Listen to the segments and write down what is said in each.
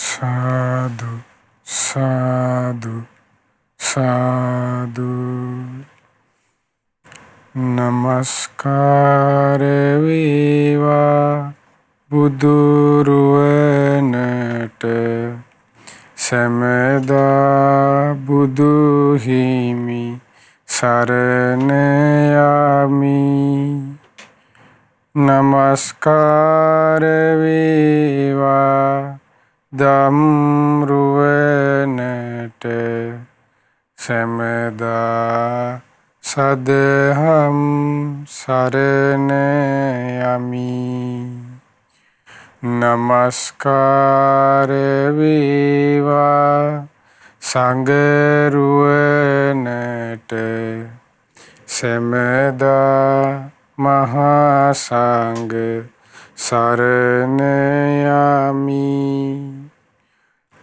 साधु साधु साधु नमस्कार වේවා බුදුරුවනට සැමදා බුදු හිමි සරණ යමි නමස්කාර වේවා ධම්රුවනට සැමදා සදහම් සරණ යමි නමස්කාර වේවා සංඝරුවනට සැමදා මහා සංඝ සරණ යමි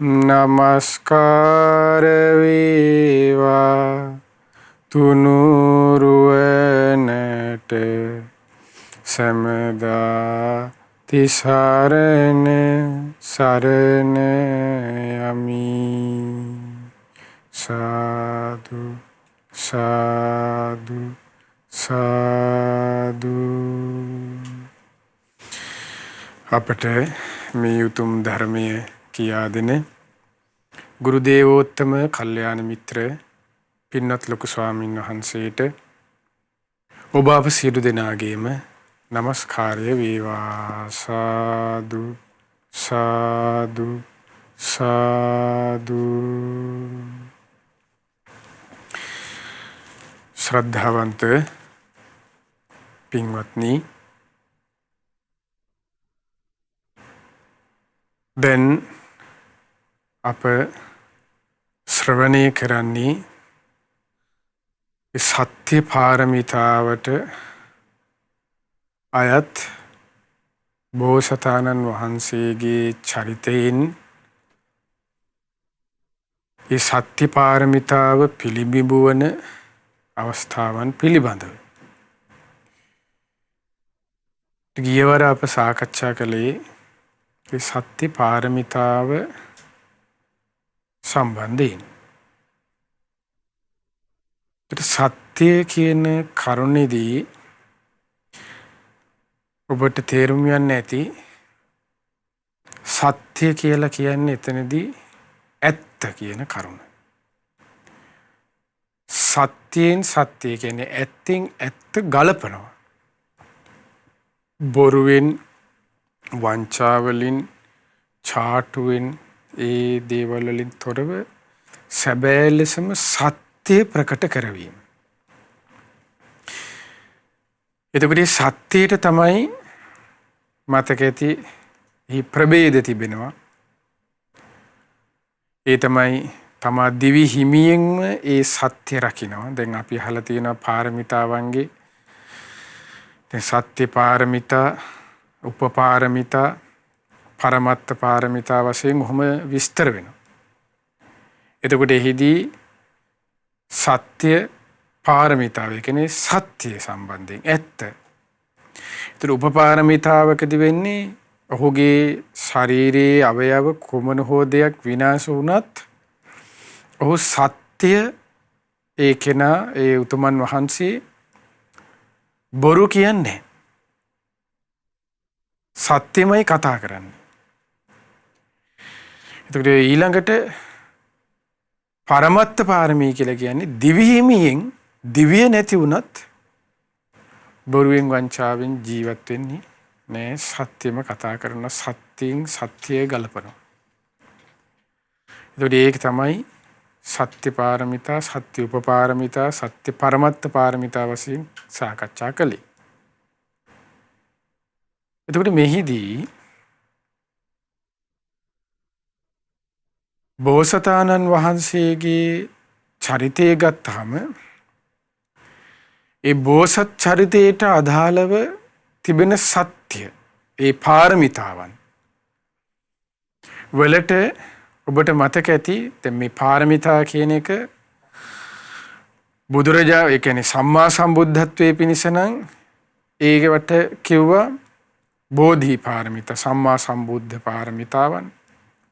නමස්කාර වේවා තුනුරුවනට සැමදා තිසරණ සරණ යමි සාදු සාදු සාදු අපට මේ උතුම් ධර්මය කියා දෙන ගුරු දේවෝත්තම කල්යාණ මිත්‍ර පින්වත් ලොකු ස්වාමීන් වහන්සේට ඔබ අප සියලු දෙනාගේම නමස්කාරය වේවා සාදු සාදු සාදු ශ්‍රද්ධාවන්ත පින්වත්නි දැන් අප ශ්‍රවණය කරන්නේ සත්‍ය පාරමිතාවට අයත් බෝසතාණන් වහන්සේගේ චරිතයෙන් ඒ සත්‍ය පාරමිතාව පිළිබිඹුවන අවස්ථාවන් පිළිබඳව ගියවර අප සාකච්ඡා කළේ ඒ සත්‍ය පාරමිතාව සම්බන්ධයෙන් සත්‍ය කියන කරුණේදී ඔබට තේරුම් යන්න ඇති සත්‍ය කියලා කියන්නේ එතනදී ඇත්ත කියන කරුණ. සත්‍යයෙන් සත්‍ය කියන්නේ ඇත්තෙන් ඇත්ත ගලපනවා. බොරුවෙන් වංචාවලින් චාටුවෙන් ඒ දේවල් වලින් තොරව සැබෑ ලෙසම සත්‍ය ප්‍රකට කරවීම. එතකොට සත්‍යයට තමයි මතක ඇති මේ ප්‍රභේද තිබෙනවා. ඒ තමයි තමා දිවි හිමියෙන්ම ඒ සත්‍ය රකින්නවා. දැන් අපි අහලා තියෙන පාරමිතාවන්ගේ දැන් සත්‍ය පාරමිතා, උපපාරමිතා, පරමත්ත පාරමිතා වශයෙන් ඔහොම විස්තර වෙනවා. එතකොට එහිදී සත්‍ය පාරමිතාව කියන්නේ සත්‍ය සම්බන්ධයෙන් ඇත්ත. ඒතර උපපාරමිතාවකදී වෙන්නේ ඔහුගේ ශරීරයේ අවයව කුමන හෝ දෙයක් විනාශ වුණත් ඔහු සත්‍ය ඒ කෙනා ඒ උතුමන් වහන්සේ බොරු කියන්නේ සත්‍යමයි කතා කරන්නේ. එතකොට ඊළඟට පරමත්ත පාරමී කියලා කියන්නේ දිවි හිමියෙන් දිව්‍ය නැති වුණත් බොරුවෙන් වංචාවෙන් ජීවත් වෙන්නේ නෑ. සත්‍යම කතා කරන සත්‍යයෙන් සත්‍යය ගලපනවා. එතකොට ඒක තමයි සත්‍ය පාරමිතා, සත්‍ය උපපාරමිතා, සත්‍ය පරමත්ත පාරමිතා වශයෙන් සාකච්ඡා කළේ. එතකොට මෙහිදී බෝසතාණන් වහන්සේගේ චරිතය ගත්තාම ඒ බෝසත් චරිතයට අදාළව තිබෙන සත්‍ය ඒ පාරමිතාවන් වලට ඔබට මතක ඇති දැන් මේ පාරමිතා කියන එක බුදුරජාණන් ඒ කියන්නේ සම්මා සම්බුද්ධත්වයේ පිණිස නම් ඒකට කිව්වා බෝධි පාරමිතා සම්මා සම්බුද්ධ පාරමිතාවන්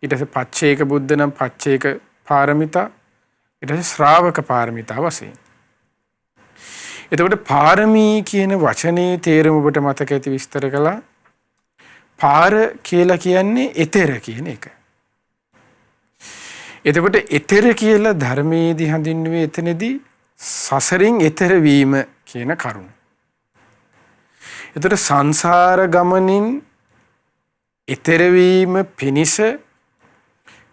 ඊට පස්සේ පච්චේක බුද්ධ නම් පච්චේක පාරමිතා, ඊට පස්සේ ශ්‍රාවක පාරමිතා වශයෙන්. එතකොට පාරමී කියන වචනේ තේරුම ඔබට මතක ඇති විස්තර කළා. පාර කියලා කියන්නේ එතෙර කියන එක. එතකොට එතෙර කියලා ධර්මයේදී හඳුන්වන්නේ එතනදී සසරින් එතෙර වීම කියන කරුණ. එතකොට සංසාර ගමනින් එතෙර වීම පිණිස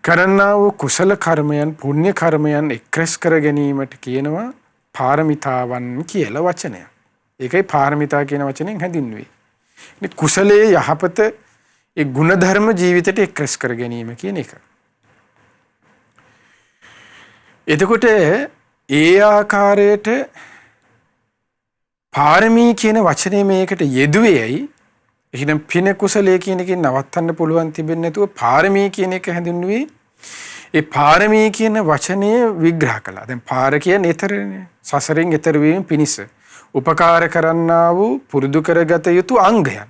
කරන්නා වූ කුසල කර්මයන්, පුණ්‍ය කර්මයන් එක්රැස් කර ගැනීමට කියනවා පාරමිතාවන් කියලා වචනයක්. ඒකයි පාරමිතා කියන වචනයෙන් හැඳින්වෙන්නේ. මේ කුසලයේ යහපත ඒ ගුණධර්ම ජීවිතයට එක්රැස් කර ගැනීම කියන එක. එතකොට ඒ ආකාරයට පාරමී කියන වචනේ මේකට යෙදුවේයි. එහෙනම් පින කුසලයේ කියන එකෙන් නවත්තන්න පුළුවන් තිබෙන්නේ නැතුව පාරමී කියන එක හැඳින්වුවේ. ඒ පාරමී කියන වචනය විග්‍රහ කළා. දැන් පාර කියන්නේ ඊතරනේ. සසරින් ඊතර වීම පිණිස උපකාර කරන්නා වූ පුරුදු කරගත යුතු අංගයන්.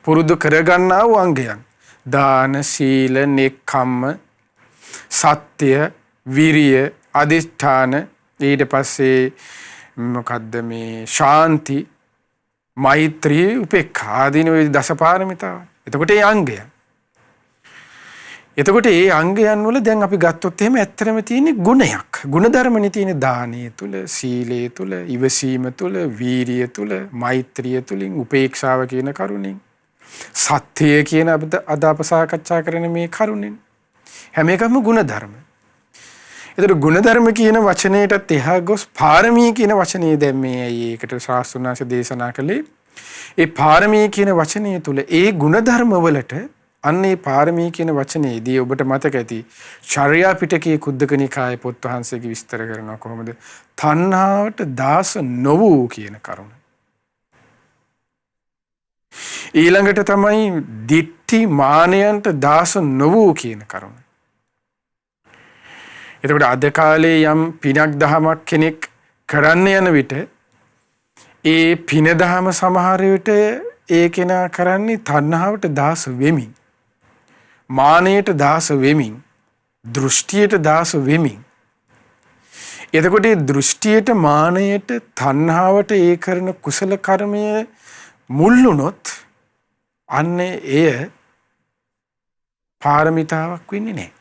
පුරුදු කරගන්නා වූ අංගයන්. දාන, සීල, නෙක්ඛම්ම, සත්‍ය, විරිය, අදිෂ්ඨාන, ඊට පස්සේ මොකද්ද මේ ශාන්ති, මෛත්‍රී, උපේක්ඛා ආදීන ওই දසපාරමිතාව. එතකොට ඒ අංගය. එතකොට ඒ අංගයන් වල දැන් අපි ගත්තොත් එහෙම ඇත්තටම තියෙන ගුණයක්. ගුණධර්මනේ තියෙන දානීය තුල, සීලයේ තුල, ඉවසීම තුල, වීරිය තුල, මෛත්‍රිය තුලින්, උපේක්ෂාව කියන කරුණෙන්, සත්‍යය කියන අද අප සාකච්ඡා කරන මේ කරුණෙන් හැම එකම ගුණධර්ම. ඒතර ගුණධර්ම කියන වචනයටත් එහා ගොස් පාරමී කියන වචනේ දැම්මේ ඇයි? ඒකට ශාස්ත්‍රඥාංශ දේශනා කළේ ඒ පාරමී කියන වචනය තුල ඒ ගුණධර්ම වලට අන්නේ පාරමී කියන වචනේදී ඔබට මතක ඇති චර්යා පිටකයේ කුද්දක නිකායේ පොත් වහන්සේගේ විස්තර කරනවා කොහොමද තණ්හාවට දාස නොවූ කියන කරුණ. ඊළඟට තමයි දිට්ඨි මානයන්ට දාස නොවූ කියන කරුණ. එතකොට අද කාලේ යම් පිනක් දහමක් කෙනෙක් කරන්න යන විට ඒ පින දහම සමහර විට ඒ කෙනා කරන්නේ තණ්හාවට දාස වෙමින්, මානයට දාස වෙමින්, දෘෂ්ටියට දාස වෙමින්. එතකොට මේ දෘෂ්ටියට, මානයට, තණ්හාවට ඒ කරන කුසල කර්මය මුල් වුණොත් අන්නේ එය පාරමිතාවක් වෙන්නේ නැහැ.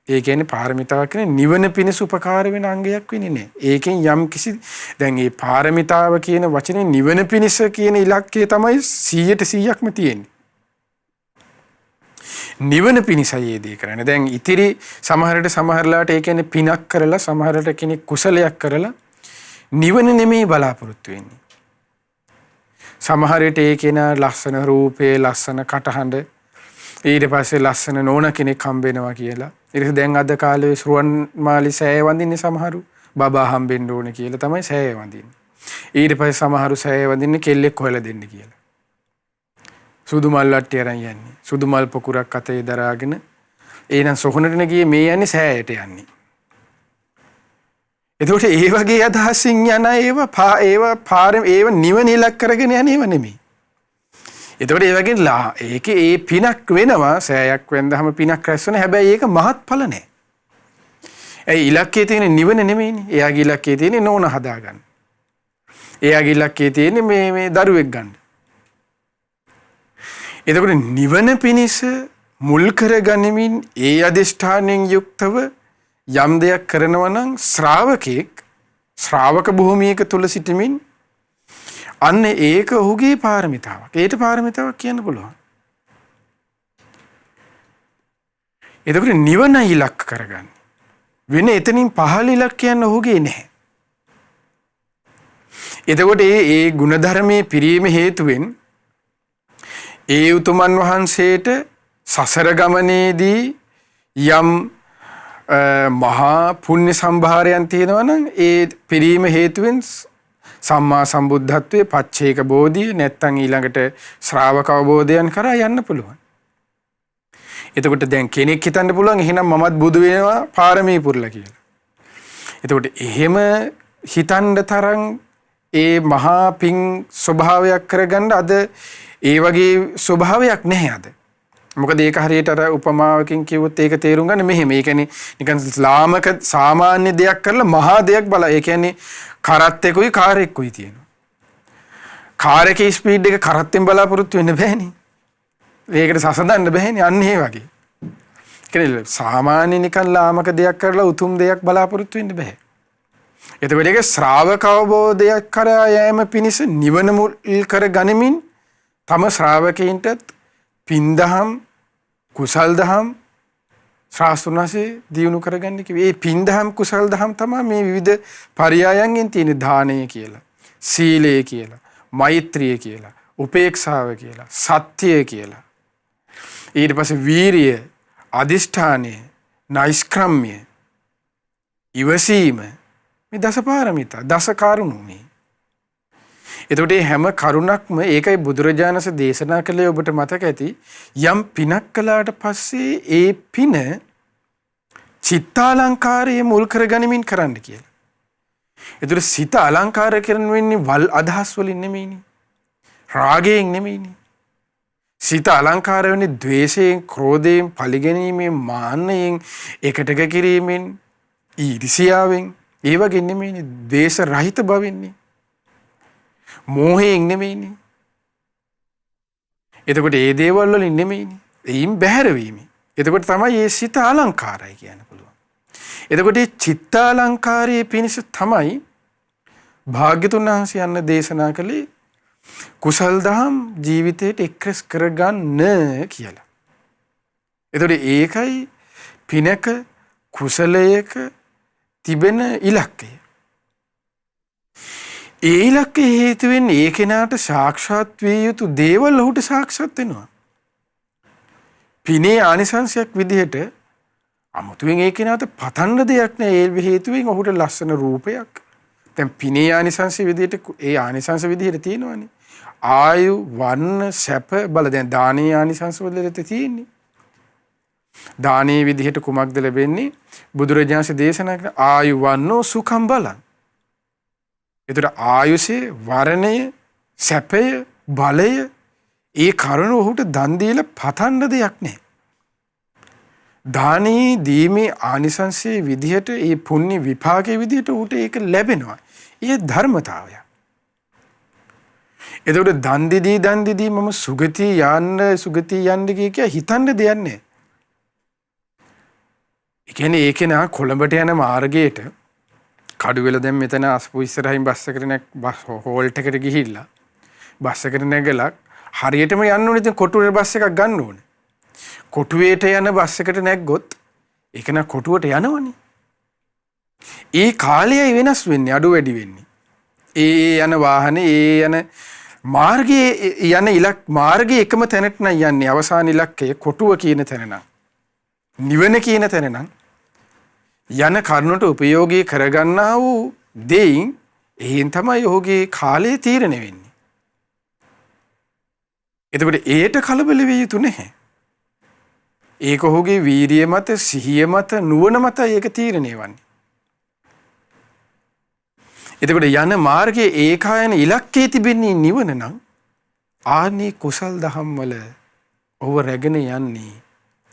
ඒ කියන්නේ පාරමිතාවක් කියන්නේ නිවන පිණිස උපකාර වෙන අංගයක් වෙන්නේ නැහැ. ඒකෙන් යම් කිසි දැන් මේ පාරමිතාව කියන වචනේ නිවන පිණිස කියන ඉලක්කය තමයි 100%ක්ම තියෙන්නේ. නිවන පිණිසයි ඒ දේ කරන්නේ. දැන් ඉතිරි සමහරලාට ඒ කියන්නේ පිනක් කරලා සමහරට කෙනෙක් කුසලයක් කරලා නිවන නෙමෙයි බලාපොරොත්තු වෙන්නේ. සමහරට ඒ කෙනා ලස්සන රූපේ, ලස්සන කටහඬ, ඊට පස්සේ ලස්සන නෝන කෙනෙක් හම්බෙනවා කියලා. ඊට දැන් අද කාලේ ශ්‍රුවන් මාලි සෑය වඳින්නේ සමහරු බබා හම්බෙන්න ඕන කියලා තමයි සෑය වඳින්නේ. ඊට පස්සේ සමහරු සෑය වඳින්නේ කෙල්ලෙක් හොයලා දෙන්න කියලා. සුදු මල් වට්ටිය අරන් යන්නේ. සුදු මල් පොකුරක් අතේ දරාගෙන එහෙනම් සොහනටන ගියේ මේ යන්නේ සෑයට යන්නේ. එතකොට ඒ වගේ අදහසින් යන ඒව නිවන ඉලක්ක කරගෙන යන ඒවා නෙමෙයි. එතකොට ඒ වගේ ඒකේ ඒ පිනක් වෙනවා, සෑයක් වෙන්දහම පිනක් රැස් වෙන. හැබැයි ඒක මහත්ඵල නැහැ. ඒ ඉලක්කයේ තියෙන නිවන නෙමෙයිනේ. එයාගේ ඉලක්කයේ තියෙන නෝන හදාගන්න. එයාගේ ඉලක්කයේ තියෙන මේ දරුවෙක් ගන්න. එතකොට නිවන පිණිස මුල් කරගනිමින් ඒ අධිෂ්ඨානයෙන් යුක්තව යම් දෙයක් කරනවා නම් ශ්‍රාවක භූමියක තුල සිටමින් අන්න ඒක ඔහුගේ පාරමිතාවක්. ඒට පාරමිතාවක් කියන්න පුළුවන්. එතකොට නිවන ඉලක්ක කරගන්න. වෙන එතනින් පහළ ඉලක්කයන් ඔහුගේ නැහැ. එතකොට ඒ ගුණධර්මයේ පිරීම හේතුවෙන් ඒ උතුමන් වහන්සේට සසර ගමනේදී යම් මහා පුණ්‍ය සම්භාරයන් තියෙනවා නම් ඒ පිරීම හේතුවෙන් සම්මා සම්බුද්ධත්වයේ පච්චේක බෝධිය නැත්තම් ඊළඟට ශ්‍රාවක අවබෝධයන් කරා යන්න පුළුවන්. එතකොට දැන් කෙනෙක් හිතන්න පුළුවන් එහෙනම් මමත් බුදු වෙනවා පාරමී පුරලා කියලා. එතකොට එහෙම හිතන්න තරම් ඒ මහා පිං ස්වභාවයක් කරගන්න අද ඒ වගේ ස්වභාවයක් නැහැ අද. මොකද ඒක හරියට අර උපමාවකින් කිව්වොත් ඒක තේරුම් ගන්න මෙහෙම. ඒ කියන්නේ නිකන් ලාමක සාමාන්‍ය දෙයක් කරලා මහා දෙයක් බලා. ඒ කියන්නේ කරත්තෙකුයි කාරෙකුයි තියෙනවා. කාර් එකේ ස්පීඩ් එක කරත්තෙන් බලාපොරොත්තු වෙන්න බෑනේ. ඒකට සසඳන්න බෑනේ. අන්න ඒ වගේ. කියන්නේ සාමාන්‍ය නිකන් ලාමක දෙයක් කරලා උතුම් දෙයක් බලාපොරොත්තු වෙන්න බෑ. එතකොට ඒක ශ්‍රාවක අවබෝධයක් කරා යෑම පිණිස නිවන මුල් කර ගනිමින් තම ශ්‍රාවකයන්ටත් පින්දහම් කුසල් දහම් ශාස්ත්‍රණසේ දියුණු කරගන්න කිව්වේ. ඒ පින්දහම් කුසල් දහම් තමයි මේ විවිධ පරයයන්ගෙන් තියෙන දානය කියලා, සීලය කියලා, මෛත්‍රිය කියලා, උපේක්ෂාව කියලා, සත්‍යය කියලා. ඊට පස්සේ වීරිය, අදිෂ්ඨානය, නෛෂ්ක්‍රම්‍ය, ඉවසීම, මේ දසපාරමිතා, දස කරුණු මේ. එතකොට මේ හැම කරුණක්ම ඒකයි බුදුරජාණන්ස දේශනා කළේ ඔබට මතක ඇති යම් පිනක් කළාට පස්සේ ඒ පින චිත්තාලංකාරයේ මුල් කරගනිමින් කරන්න කියලා. එතකොට සිත අලංකාර කරන වෙන්නේ වල් අදහස් වලින් නෙමෙයිනේ. රාගයෙන් නෙමෙයිනේ. සිත අලංකාර වෙන්නේ ද්වේෂයෙන්, ක්‍රෝධයෙන්, පලිගැනීමෙන්, මාන්නයෙන්, එකටක කිරීමෙන්, ඊර්ෂියාවෙන්, ඒ වගේ නෙමෙයිනේ. ද්වේෂ රහිත බවෙන්නේ. මෝහයෙන් නෙමෙයිනේ. එතකොට ඒ දේවල් වලින් නෙමෙයිනේ. එයින් බැහැර වීම. එතකොට තමයි මේ සිත අලංකාරයි කියන්න පුළුවන්. එතකොට මේ චිත්ත අලංකාරයේ පිණිස තමයි භාග්‍යතුන් වහන්සේ යන්න දේශනා කළේ කුසල් දහම් ජීවිතයට එක්රස් කරගන්න කියලා. එතකොට ඒකයි පිනක කුසලයක තිබෙන ඉලක්කය. ඒ ඉලක්කය හේතු වෙන්නේ ඒ කෙනාට සාක්ෂාත් විය යුතු දේවල් ඔහුට සාක්ෂාත් වෙනවා. පිනේ ආනිසංශයක් විදිහට අමුතුවෙන් ඒ කෙනාට පතන්න දෙයක් නෑ. ඒ හේතුවෙන් ඔහුට ලස්සන රූපයක්. දැන් පිනේ ආනිසංශ විදිහට ඒ ආනිසංශ විදිහට තියෙනවානේ. ආයු, වර්ණ, සැප බල. දැන් දානීය ආනිසංශ වලට තියෙන්නේ. දානීය විදිහට කුමක්ද ලැබෙන්නේ? බුදුරජාණන් දේශනා කරන ආයු වන්නෝ සුඛම් බලං. එතකොට ආයුෂේ, වර්ණය, සැපය, බලය ඒ කරුණ ඔහුට දන් දීලා පතන්න දෙයක් නෑ. දානී දීමේ ආනිසංසයේ විදිහට ඒ පුණ්‍ය විපාකයේ විදිහට ඔහුට ඒක ලැබෙනවා. ඒ ධර්මතාවය. එතකොට දන් දීදී මම සුගතිය යන්න කිය හිතන්න දෙයක් නෑ. ඒ කියන්නේ ඒක නා කොළඹට යන මාර්ගයේට කඩුවෙල දැන් මෙතන අස්පු ඉස්සරහින් බස් එකට හෝල්ට් එකට ගිහිල්ලා බස් එකට නැගලා හරියටම යන්න ඕනේ. ඉතින් කොටුවේ බස් එකක් ගන්න ඕනේ. කොටුවේට යන බස් එකට නැග්ගොත් ඒක නා කොටුවට යනවනේ. ඒ කාලයයි වෙනස් වෙන්නේ, අඩු වැඩි වෙන්නේ. ඒ යන වාහනේ ඒ යන මාර්ගයේ යන මාර්ගයේ එකම තැනට නම් යන්නේ. අවසාන ඉලක්කය කොටුව කියන තැන නම්, නිවන කියන තැන නම් යන කරුණට උපයෝගී කරගන්නා වූ දෙයින් එහෙන් තමයි ඔහුගේ කාලය තීරණය වෙන්නේ. එතකොට ඒට කලබල වෙ යුතු නැහැ. ඒක ඔහුගේ වීරිය මත, සිහිය මත, නුවණ මත ඒක තීරණය වන්නේ. එතකොට යන මාර්ගයේ ඒකායන ඉලක්කයේ තිබෙන්නේ නිවන නම් ආනි කුසල් දහම් වල ඔහුව රැගෙන යන්නේ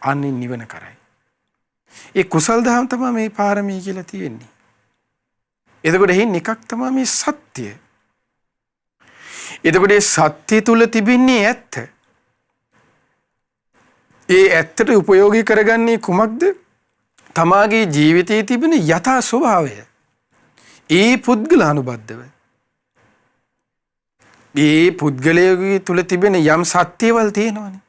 අනි නිවන කරයි. ඒ කුසල් දහම් තමයි මේ පාරමී කියලා තියෙන්නේ. එතකොට එහින් එකක් තමයි මේ සත්‍ය. එතකොට ඒ සත්‍ය තුල තිබෙන්නේ ඇත්ත. ඒ ඇත්තට උපයෝගී කරගන්නේ කුමක්ද? තමාගේ ජීවිතයේ තිබෙන යථා ස්වභාවය. ඒ පුද්ගලානුබද්ධව. ඒ පුද්ගලයාගේ තුල තිබෙන යම් සත්‍යවල තියෙනවනේ.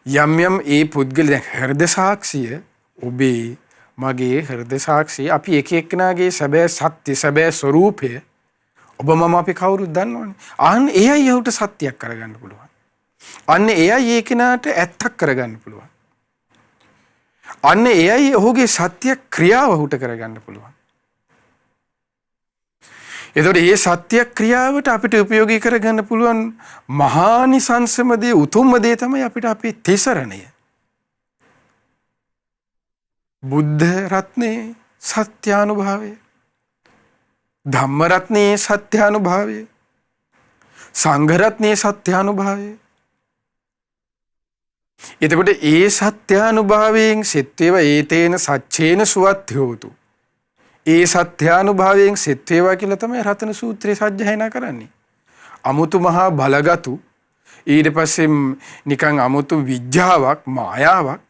යම් ඒ පුද්ගල හෘද සාක්ෂිය, ඔබේ මගේ හෘද සාක්ෂිය, අපි එක එක්කෙනාගේ සැබෑ සත්‍ය, සැබෑ ස්වરૂපය ඔබ මම අපි කවුරුත් දන්නවනේ. අන්න එයයි ඔහුට සත්‍යයක් කරගන්න පුළුවන්. අන්න එයයි ඒ කෙනාට ඇත්තක් කරගන්න පුළුවන්. අන්න එයයි ඔහුගේ සත්‍ය ක්‍රියාව ඔහුට කරගන්න පුළුවන්. එතකොට මේ සත්‍ය ක්‍රියාවට අපිට උපයෝගී කරගන්න පුළුවන් මහානිසංසම දේ, උතුම්ම දේ තමයි අපිට අපේ තිසරණය. බුද්ධ රත්නේ සත්‍යානුභාවය, ධම්ම රත්නේ සත්‍යානුභාවය, සංඝ රත්නේ සත්‍යානුභාවය, එතකොට ඒ සත්‍යානුභාවයෙන් සෙත් වේවා ඒතේන සච්චේන සුවත් හෝතු. ඒ සත්‍යානුභාවයෙන් සෙත් වේවා කියලා තමයි රතන සූත්‍රයේ සජ්ජායනා කරන්නේ. අමුතු මහා බලගතු ඊට පස්සේ නිකන් අමුතු විඥාවක් මායාවක්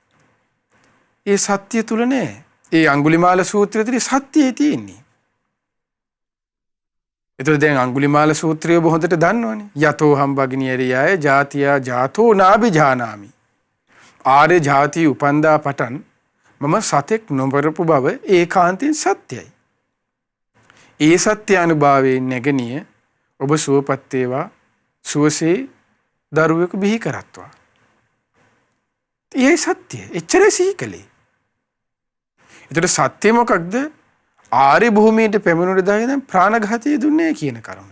ඒ සත්‍ය තුල නෑ. ඒ අඟුලිමාල සූත්‍රයේ සත්‍යය තියෙන්නේ. එතකොට දැන් අඟුලිමාල සූත්‍රය ඔබ හොඳට දන්නවනේ. යතෝ හම් භගිනියරියාය ජාතියා ජාතෝ නාබිජානාමි. ආර්ය ජාති උපන්දා පටන් මම සතෙක් නොබරපු බව ඒකාන්තයෙන් සත්‍යයි. ඒ සත්‍ය අනුභවයෙන් නැගණිය ඔබ සුවපත් වේවා සුවසේ දරුවෙකු බිහි කරත්වා. ඒ සත්‍ය එච්චරයි සිහි කළේ. ඒතර සත්‍ය මොකක්ද? ආර්ය භූමියට පැමිණුණු දාගෙන ප්‍රාණඝාතය දුන්නේ කියන කරුණ.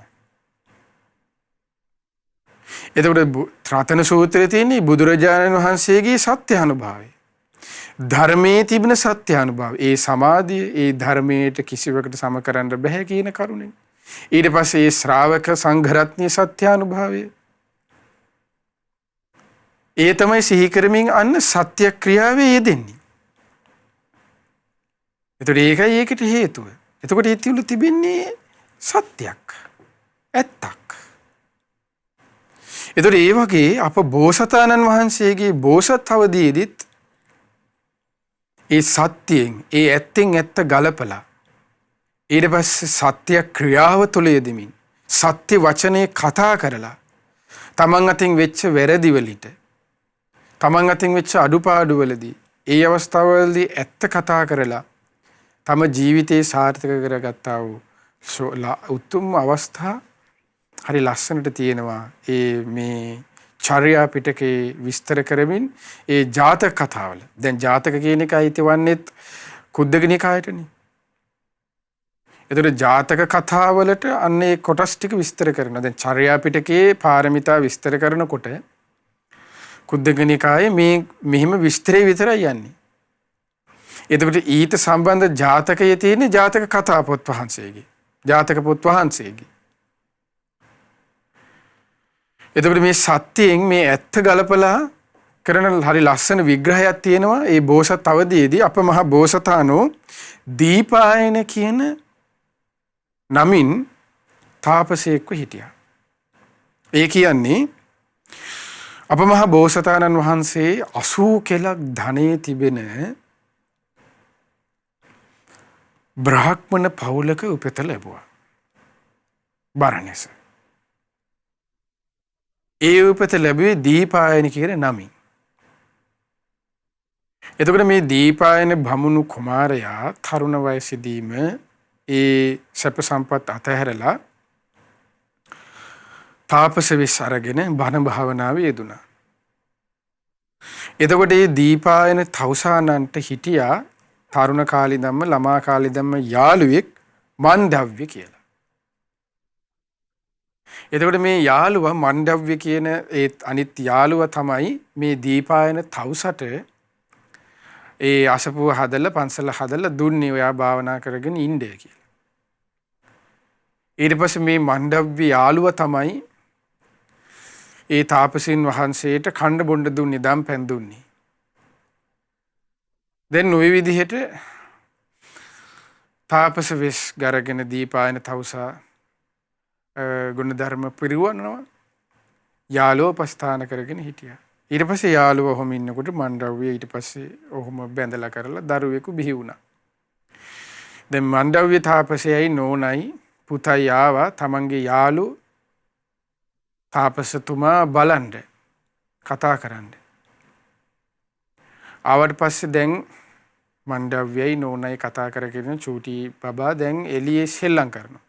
එතකොට රතන සූත්‍රයේ තියෙන බුදුරජාණන් වහන්සේගේ සත්‍ය අනුභවය. ධර්මයේ තිබෙන සත්‍ය අනුභවය. ඒ සමාධිය ඒ ධර්මයට කිසිවකට සම කරන්න බෑ කියන කරුණෙන්. ඊට පස්සේ ඒ ශ්‍රාවක සංඝ රත්නයේ සත්‍ය අනුභවය. ඒ තමයි සිහි කරමින් අන්න සත්‍ය ක්‍රියාවේ යෙදෙන්නේ. එතකොට ඒකයි ඒකට හේතුව. එතකොට ඒ තුල තිබෙන්නේ සත්‍යයක්. ඇත්තක්. එතකොට ඒ වගේ අප බෝසතාණන් වහන්සේගේ බෝසත් අවදීෙදිත් ඒ සත්‍යයෙන් ඒ ඇත්තෙන් ඇත්ත ගලපලා ඊට පස්සේ සත්‍ය ක්‍රියාව තුළ යෙදෙමින් සත්‍ය වචනේ කතා කරලා තමන් අතින් වෙච්ච වැරදි වලට තමන් අතින් වෙච්ච අඩුපාඩු වලදී ඒ අවස්ථාවවලදී ඇත්ත කතා කරලා තම ජීවිතේ සාර්ථක කරගත්තා වූ උතුම් අවස්ථා හරි ලස්සනට තියෙනවා. ඒ මේ චර්යා පිටකේ විස්තර කරමින් ඒ ජාතක කතාවල. දැන් ජාතක කියන එක අයිතිවන්නේත් කුද්දක නිකායටනේ. ඒතර ජාතක කතාවලට අන්න ඒ කොටස් ටික විස්තර කරනවා. දැන් චර්යා පිටකේ පාරමිතා විස්තර කරනකොට කුද්දක නිකායේ මේ මෙහිම විස්තරය විතරයි යන්නේ. එතකොට ඊට සම්බන්ධ ජාතකයේ තියෙන ජාතක කතා පොත් වහන්සේගේ ජාතක පොත් වහන්සේගේ. එතකොට මේ සත්‍යයෙන් මේ ඇත්ත ගලපලා කරන හරි ලස්සන විග්‍රහයක් තියෙනවා. ඒ බෝසත් අවදීදී අප මහ බෝසතාණෝ දීපායන කියන නමින් තාපසයෙක්ව හිටියා. ඒ කියන්නේ අප මහ බෝසතාණන් වහන්සේ 80 කෙලක් ධනෙ තිබෙන බ්‍රාහ්මණ පවුලක උපත ලැබුවා. බරණැස. ඒ උපත ලැබුවේ දීපායන කියන නමින්. එතකොට මේ දීපායන බමුණු කුමාරයා තරුණ වයසේදීම ඒ සැප සම්පත් අතහැරලා තාපස වෙස් අරගෙන බණ භාවනාවේ යෙදුණා. එතකොට මේ දීපායන තවුසානන්ට හිටියා තරුණ කාලේ ධම්ම ළමා කාලේ ධම්ම යාළුවෙක් මණ්ඩව්‍ය කියලා. එතකොට මේ යාළුවා මණ්ඩව්‍ය කියන ඒ අනිත් යාළුවා තමයි මේ දීපායන තවුසට ඒ අසපුව හදලා පන්සල හදලා දුන්නේ ඔයා භාවනා කරගෙන ඉන්නේ කියලා. ඊට පස්සේ මේ මණ්ඩව්‍ය යාළුවා තමයි ඒ තාපසීන් වහන්සේට කණ්ඩ බොණ්ඩ දුන්නේ දම් පැන් දුන්නේ. දැන් ওই විදිහට තාපස වෙස් ගරගෙන දීපායන තවුසා ගුණධර්ම පිරිවනවා යාළුව ප්‍රස්ථාන කරගෙන හිටියා. ඊට පස්සේ යාළුව ඔහොම ඉන්නකොට මණ්ඩව්‍ය ඊට පස්සේ ඔහොම බැඳලා කරලා දරුවෙකු බිහි වුණා. දැන් මණ්ඩව්‍ය තාපසයයි නෝනයි පුතයි ආවා තමන්ගේ යාළු තාපසතුමා බලන්න කතා කරන්න. ආවට පස්සේ දැන් මණ්ඩව්‍යයි නෝනයි කතා කරගෙන චූටි බබා දැන් එළියේ සෙල්ලම් කරනවා.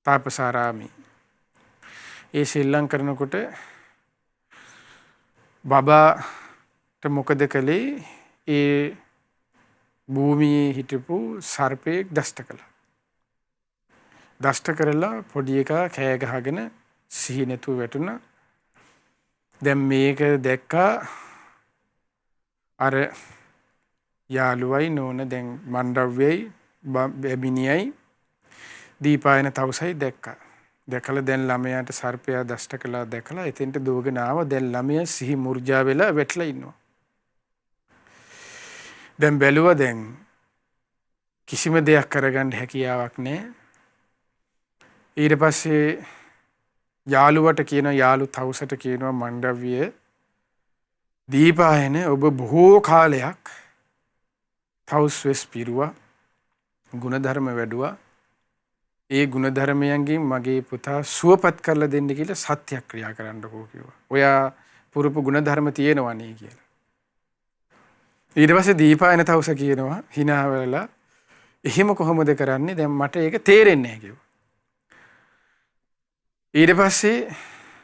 තාපසාරාමේ. ඒ සෙල්ලම් කරනකොට බබාට මොකද කළේ? ඒ භූමියේ හිටපු සර්පයෙක් දෂ්ට කළා. දෂ්ට කරලා පොඩි එකා කෑ ගහගෙන සිහි නැතුව වැටුණා. දැන් මේක දැක්කා අර යාළුවයි නෝන දැන් මණ්ඩව්‍යයි බැමිණියයි දීපායන තවුසයි දැක්කා. දැකලා දැන් ළමයාට සර්පයා දෂ්ට කළා දැකලා එතෙන්ට දුවගෙන ආව. දැන් ළමයා සිහි මුර්ජා වෙලා වැටලා ඉන්නවා. දැන් බැලුවා දැන් කිසිම දෙයක් කරගන්න හැකියාවක් නැහැ. ඊට පස්සේ යාළුවට කියනවා, යාළු තවුසට කියනවා, මණ්ඩව්‍ය දීපායන ඔබ බොහෝ කාලයක් තවුස් වෙස් පිරුවා, ගුණධර්ම වැඩුවා. ඒ ගුණධර්මයන්ගෙන් මගේ පුතා සුවපත් කරලා දෙන්න කියලා සත්‍යක්‍රියා කරන්නකෝ කිව්වා. ඔයා පුරුපු ගුණධර්ම තියෙනවා නේ කියලා. ඊට පස්සේ දීපායන තවුස කියනවා hina වෙලා, එහෙම කොහොමද කරන්නේ? දැන් මට ඒක තේරෙන්නේ නැහැ කිව්වා. ඊට පස්සේ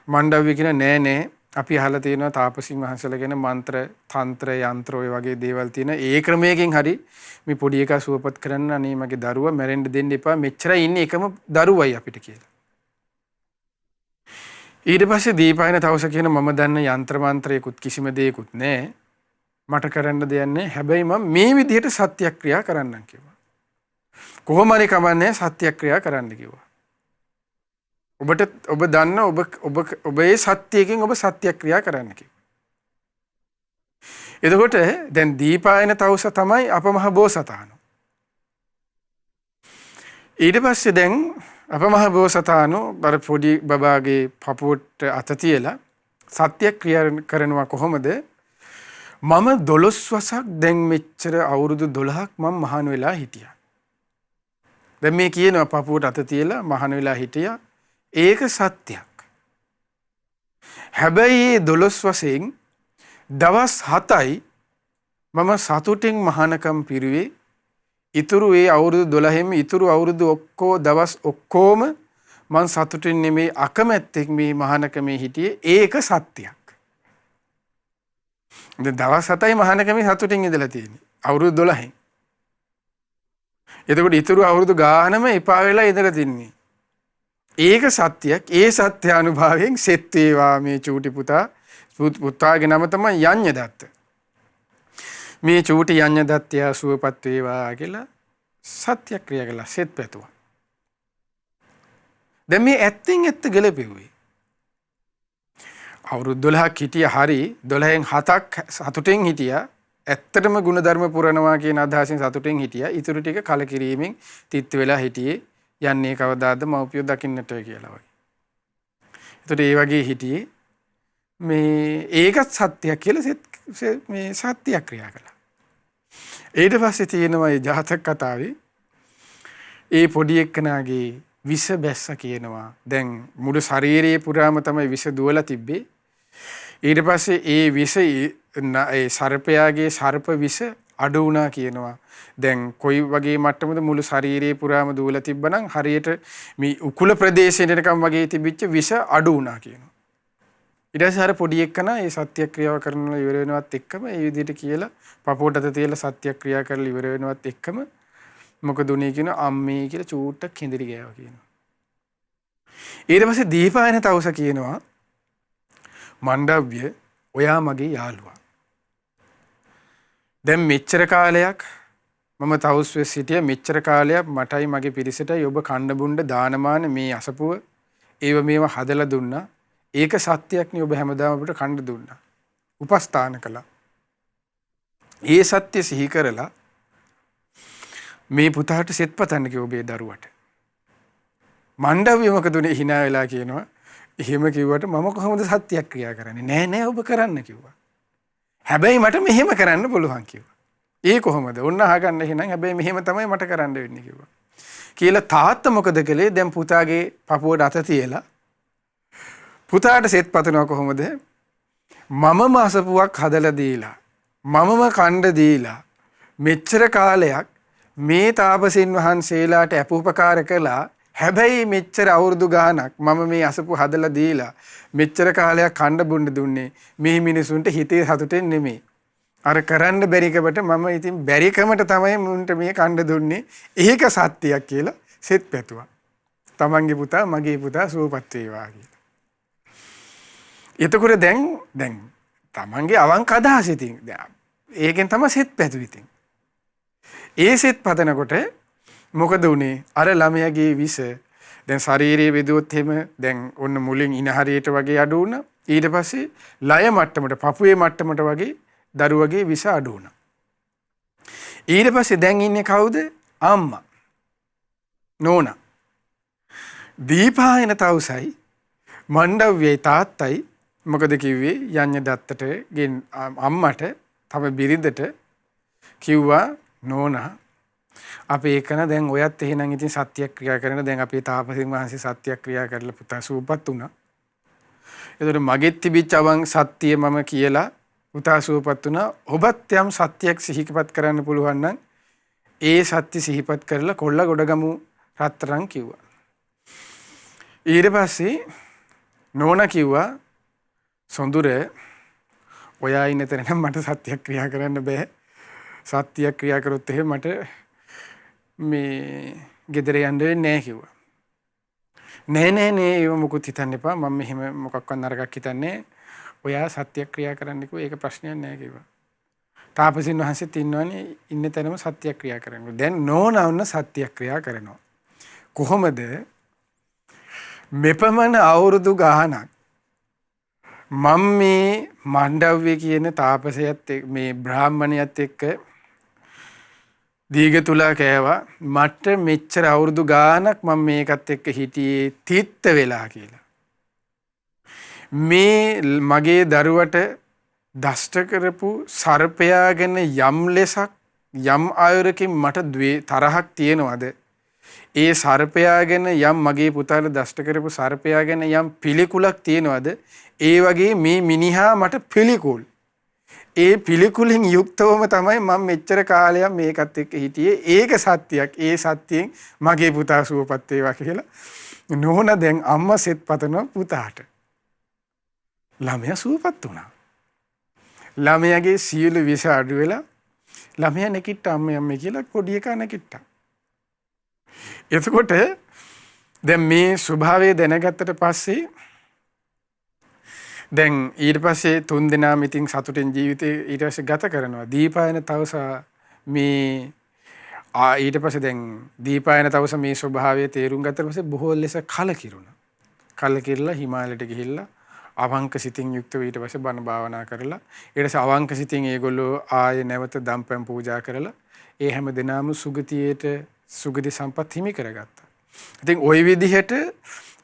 මණ්ඩව්‍ය කියන නෑ අපි අහලා තියෙනවා තාපසින් වහන්සේලා ගැන මන්ත්‍ර තන්ත්‍ර යන්ත්‍ර ඔය වගේ දේවල් තියෙන. ඒ ක්‍රමයකින් හරි මේ පොඩි එකා සුවපත් කරන්න අනේ මගේ දරුවා මැරෙන්න දෙන්න එපා, මෙච්චරයි ඉන්නේ එකම දරුවයි අපිට කියලා. ඊට පස්සේ දීපායන තවුස කියන මම දන්න යන්ත්‍ර මන්ත්‍රයකුත් කිසිම දෙයක්වත් නැහැ, මට කරන්න දෙයක් නැහැ. හැබැයි මම මේ විදිහට සත්‍යක්‍රියා කරන්නම් කිව්වා. කොහොම හරි කමන්නේ සත්‍යක්‍රියා කරන්න කිව්වා. ඔබ දන්න ඔබ ඒ සත්‍යයෙන් ඔබ සත්‍යක්‍රියා කරන්න කිව්වා. එතකොට දැන් දීපායන තවුස තමයි අපමහ බෝසතාණෝ. ඊට පස්සේ දැන් අපමහ බෝසතාණෝ බර පොඩි බබාගේ පපුවට අත තියලා සත්‍යක්‍රියා කරනවා. කොහොමද? මම 12 වසක් දැන් මෙච්චර අවුරුදු 12ක් මම මහාන වෙලා හිටියා. දැන් මේ කියනවා පපුවට අත තියලා මහාන වෙලා හිටියා. ඒක සත්‍යයක්. හැබැයි 12 වසෙන් දවස් 7යි මම සතුටින් මහානකම් පිරුවේ. ඉතුරු ඒ අවුරුදු 12ෙම ඉතුරු අවුරුදු දවස් ඔක්කොම මං සතුටින් නෙමේ අකමැත්තෙන් මේ මහානකමේ හිටියේ. ඒක සත්‍යයක්. දැන් දවස් 7යි මහානකමේ සතුටින් ඉඳලා තියෙන්නේ අවුරුදු 12න්. එතකොට ඉතුරු අවුරුදු ගානම එපා වෙලා ඉඳලා තින්නේ. ඒක සත්‍යයක්. ඒ සත්‍ය අනුභවයෙන් සෙත් වේවා මේ චූටි පුතාගේ නම තමයි යඤ්ඤදත්ත. මේ චූටි යඤ්ඤදත්තය සුවපත් වේවා කියලා සත්‍යක්‍රියා කළා, සෙත් පැතුවා. දැන් මේ ඇත්තෙන් ඇත්ත ගලපෙව්වේ. අවුරුදු 12ක් හිටියා, හරි 12න් 7ක් සතුටින් හිටියා. ඇත්තටම ගුණධර්ම පුරනවා කියන අදහසින් සතුටින් හිටියා. ඉතුරු ටික කලකිරීමෙන් තිත් වෙලා හිටියේ. යන්නේ කවදාද මව්පියෝ දකින්නට කියලා වගේ. ඒතකොට ඒ වගේ හිටියේ. මේ ඒකත් සත්‍යයක් කියලා මේ සත්‍යක්‍රියා කළා. ඊට පස්සේ තියෙනවා මේ ජාතක කතාවේ ඒ පොඩි එක්කනාගේ විස බැස්ස කියනවා. දැන් මුළු ශරීරයේ පුරාම තමයි විස දුවලා තිබ්බේ. ඊට පස්සේ ඒ විස ඒ සර්පයාගේ සර්ප විස අඩු වුණා කියනවා. දැන් කොයි වගේ මට්ටමද මුළු ශරීරයේ පුරාම දුවලා තිබ්බනම් හරියට මේ උකුල ප්‍රදේශයට එනකම් වගේ තිබිච්ච විස අඩු වුණා කියනවා. ඊට පස්සේ අර පොඩි එක්කනා මේ සත්‍යක්‍රියාව කරනවා ඉවර වෙනවත් එක්කම ඒ විදිහට කියලා පපුවට අත තියලා සත්‍යක්‍රියා කරලා ඉවර වෙනවත් එක්කම මොකද උනේ කියන අම්මේ කියලා චූට්ටක් හිඳිරි ගෑවා කියනවා. ඊට පස්සේ දීපායන තවුස කියනවා මණ්ඩව්‍ය ඔයා මගේ යාළුවා. දැන් මෙච්චර කාලයක් මම තවුස් වෙස් හිටියා. මෙච්චර කාලයක් මටයි මගේ පිරිසටයි ඔබ කණ්ඩ බුණ්ඩ දානමාන මේ අසපුව ඒව මේව හදලා දුන්නා. ඒක සත්‍යයක් නේ. ඔබ හැමදාම අපිට කණ්ඩ දුන්නා, උපස්ථාන කළා. ඒ සත්‍ය සිහි කරලා මේ පුතාට සෙත් පතන්න කිව්ව ඔබේ දරුවට. මණ්ඩව්‍ය මොකද උනේ? hina වෙලා කියනවා එහෙම කිව්වට මම කොහොමද සත්‍යක්‍රියා කරන්නේ? නෑ ඔබ කරන්න කිව්වා. හැබැයි මට මෙහෙම කරන්න පුළුවන් කිව්වා. ඒ කොහොමද? ඔන්න අහගන්න එහෙනම්. හැබැයි මෙහෙම තමයි මට කරන්න වෙන්නේ කිව්වා. කියලා තාත්තා මොකද කළේ? දැන් පුතාගේ පපුවට අත තියලා පුතාට සෙත් පතනවා. කොහොමද? මමම අසපුවක් හදලා දීලා මමම කණ්ඩ දීලා මෙච්චර කාලයක් මේ තාපසින් වහන්සේලාට අපුපකාර කළා. හැබැයි මෙච්චර අවුරුදු ගාණක් මම මේ අසපු හදලා දීලා මෙච්චර කාලයක් කණ්ඩ බුණ්ඩ දුන්නේ මේ මිනිසුන්ට හිතේ සතුටෙන් නෙමෙයි. අර කරන්න බැරිකමට මම ඉතින් බැරිකමට තමයි මුන්ට මේ කණ්ඩ දුන්නේ. ඒක සත්‍යයක් කියලා සෙත් පැතුවා. තමන්ගේ පුතා මගේ පුතා සුවපත් වේවා කියලා. එතකොට දැන් තමන්ගේ අවංක අදහස ඉතින් ඒකෙන් තමයි සෙත් පැතුවේ ඉතින්. ඒ සෙත් පතනකොට මොකද උනේ? අර ළමයාගේ විස දැන් ශරීරයේ වෙදුවොත් එහෙම දැන් ඔන්න මුලින් ඉන හරියට වගේ අඩු වුණා. ඊට පස්සේ ලය මට්ටමට පපුවේ මට්ටමට වගේ දරුවගේ විස අඩු වුණා. ඊට පස්සේ දැන් ඉන්නේ කවුද? අම්මා. නෝනා. දීපායන තවුසයි මණ්ඩව්‍යයි තාත්තයි මොකද කිව්වේ? යඤ්ඤ දත්තට අම්මට තම බිරිඳට කිව්වා නෝනා අපි එකන දැන් ඔයත් එහෙනම් ඉතින් සත්‍යක්‍රියා කරන දැන් අපේ තාපසින් වහන්සේ සත්‍යක්‍රියා කරලා පුතා සූපත් වුණා. ඒතකොට මගෙත් තිබිච්ච සත්‍යය මම කියලා පුතා සූපත් වුණා. ඔබත් යම් සත්‍යයක් සිහිපත් කරන්න පුළුවන් නම් ඒ සත්‍ය සිහිපත් කරලා කොල්ල ගොඩගමු රත්තරන් කිව්වා. ඊට පස්සේ නෝනා කිව්වා සොඳුර ඔයා ඉන්න තැන නම් මට සත්‍යක්‍රියා කරන්න බෑ. සත්‍යක්‍රියා කරොත් එහෙම මට මේ ගෙදර යන්න වෙන්නේ නැහැ කිව්වා. නෑ ඒව මොකුත් හිතන්න එපා. මම මෙහෙම මොකක්වත් නරකක් හිතන්නේ. ඔයා සත්‍යක්‍රියා කරන්න කිව්වා. ඒක ප්‍රශ්නයක් නෑ කිව්වා. තාපසින් වහන්සේත් ඉන්නවනේ ඉන්න තැනම සත්‍යක්‍රියා කරනවා. දැන් නෝනවන්න සත්‍යක්‍රියා කරනවා. කොහොමද? මෙපමණ අවුරුදු ගානක් මම මේ මණ්ඩව්‍ය කියන තාපසයත් මේ බ්‍රාහ්මණයත් එක්ක දීගතුලා කෑවා. මට මෙච්චර අවුරුදු ගානක් මම මේකත් එක්ක හිටියේ තිත්ත වෙලා කියලා. මේ මගේ දරුවට දෂ්ට කරපු සර්පයා ගැන යම් ලෙසක් යම් ආයුරකින් මට තරහක් තියෙනවද? ඒ සර්පයා ගැන යම් මගේ පුතාට දෂ්ට කරපු සර්පයා ගැන යම් පිළිකුලක් තියෙනවද? ඒ වගේ මේ මිනිහා මට පිළිකුල්. ඒ පිළිකුලින් යුක්තවම තමයි මම මෙච්චර කාලයක් මේකත් එක්ක හිටියේ. ඒක සත්‍යයක්. ඒ සත්‍යයෙන් මගේ පුතා සුවපත් වේවා කියලා නෝනා දැන් අම්මා සෙත් පතනවා පුතාට. ළමයා සුවපත් වුණා. ළමයාගේ සියලු විස අඩු වෙලා ළමයා නැකිට්ටා අම්මේ කියලා පොඩි එකා නැකිට්ටා. එතකොට දැන් මේ ස්වභාවය දැනගත්තට පස්සේ දැන් ඊට පස්සේ තුන් දෙනාම ඉතින් සතුටින් ජීවිතේ ඊට පස්සේ ගත කරනවා. දීපායන තවසා මේ ඊට පස්සේ දැන් දීපායන තවසා මේ ස්වභාවය තේරුම් ගත්තට පස්සේ බොහෝ ලෙස කලකිරුණා. කලකිරලා හිමාලයට ගිහිල්ලා අවංක සිතින් යුක්තව ඊට පස්සේ බණ භාවනා කරලා ඊට පස්සේ අවංක සිතින් ඒගොල්ලෝ ආයේ නැවත දම්පැන් පූජා කරලා ඒ හැම දිනම සුගතියට සුගති සම්පත් හිමි කරගත්තා. ඉතින් ওই විදිහට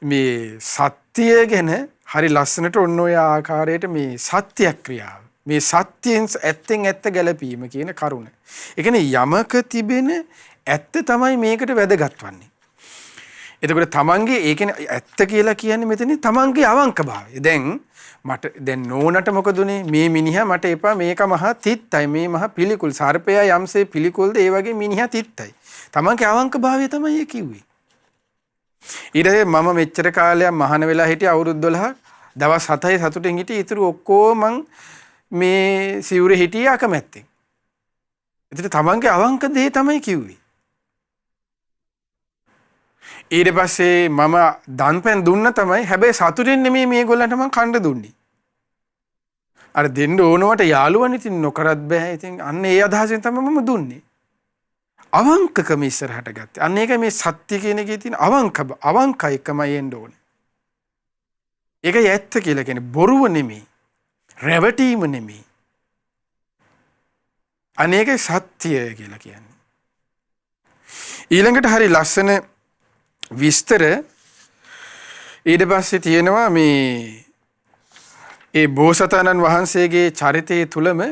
මේ සත්‍යය ගැන හරි ලස්සනට ඔන්න ඔය ආකාරයට මේ සත්‍යක්‍රියාව මේ සත්‍යයෙන් ඇත්තෙන් ඇත්ත ගැලපීම කියන කරුණ. ඒ කියන්නේ යමක තිබෙන ඇත්ත තමයි මේකට වැදගත් වන්නේ. එතකොට තමන්ගේ ඒ කියන්නේ ඇත්ත කියලා කියන්නේ මෙතන තමන්ගේ අවංකභාවය. දැන් නෝනට මොකද උනේ? මේ මිනිහා මට එපා, මේක මහා තිත්තයි, මේ මහා පිළිකුල්. සර්පයා යම්සේ පිළිකුල්ද ඒ වගේ මිනිහා තිත්තයි. තමන්ගේ අවංකභාවය තමයි ඒ කිව්වේ. ඊට මම මෙච්චර කාලයක් මහාන වෙලා හිටිය අවුරුදු 12ක් දවස් 7යි සතුටින් හිටියේ. ඊටු ඔක්කොම මං මේ සිවුරේ හිටියේ අකමැත්තෙන්. එතකොට තමන්ගේ අවංක දේ තමයි කිව්වේ. ඊට පස්සේ මම දන්පැන් දුන්න තමයි. හැබැයි සතුටින් නෙමෙයි මේගොල්ලන්ට මං කණ්ඩ දුන්නේ. අර දෙන්න ඕනවට යාළුවන් ඉතින් නොකරත් බෑ. ඉතින් අන්න ඒ අදහසෙන් තමයි මම දුන්නේ. අවංකකම ඉස්සරහට ගත්තේ. අන්න ඒක මේ සත්‍ය කියන එකේ තියෙන අවංකයිකමයි එන්න ඕනේ. ඒකයි ඇත්ත කියලා කියන්නේ. බොරුව නෙමෙයි. රැවටීම නෙමෙයි. අනේකයි සත්‍යය කියලා කියන්නේ. ඊළඟට හරි ලස්සන විස්තර ඊට පස්සේ තියෙනවා මේ ඒ බෝසතාණන් වහන්සේගේ චරිතයේ තුලම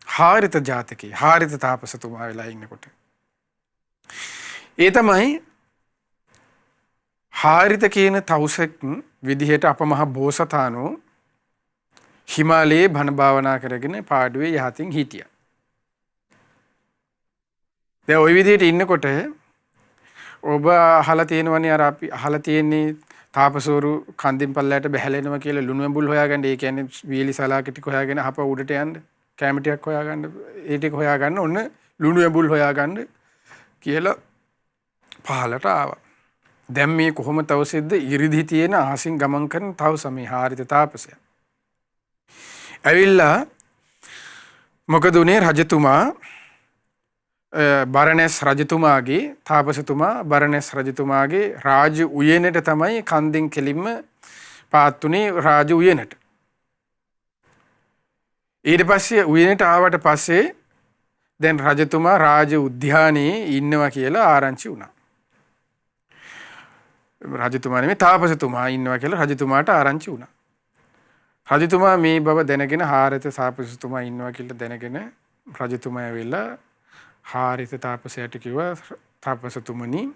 හාරිත ජාතකේ හාරිත තාපසතුමා වෙලා ඉන්නකොට ඒ තමයි හාරිත කියන තවුසෙක් විදිහට අප මහ බෝසතාණෝ හිමාලයේ බණ භාවනා කරගෙන පාඩුවේ යහතින් හිටියා. දැන් ওই විදිහට ඉන්නකොට ඔබ අහලා තියෙනවනේ අර අපි අහලා තියෙන්නේ තාපසෝරු කන්දින් පල්ලයට බැහැලෙනවා කියලා ලුණු ඇඹුල් හොයාගන්න. ඒ කියන්නේ වීලි සලාක ටික හොයාගෙන අප උඩට යන්න කැම ටිකක් හොයාගන්න. ඒ ටික හොයාගන්න ඔන්න ලුණු ඇඹුල් හොයාගන්න කියලා පහලට ආවා. දැන් මේ කොහොම තවසෙද්ද ඉරිදි තියෙන අහසින් ගමන් කරන තවස මේ හාරිත තාපසයා. ඇවිල්ලා මොකද උනේ රජතුමා බරණැස් රජතුමාගේ තාපසතුමා බරණැස් රජතුමාගේ රාජ උයනට තමයි කන්දෙන් කෙලින්ම පාත්තුනේ රාජ උයනට. ඊට පස්සේ උයනට ආවට පස්සේ දැන් රජතුමා රාජ උද්‍යානයේ ඉන්නවා කියලා ආරංචි වුණා. රජතුමා නෙමෙයි තාපසතුමා ඉන්නවා කියලා රජතුමාට ආරංචි වුණා. රජතුමා මේ බව දැනගෙන හාරිත තාපසතුමා ඉන්නවා කියලා දැනගෙන රජතුමා ඇවිල්ලා හාරිත තාපසයාට කිව්වා තාපසතුමනි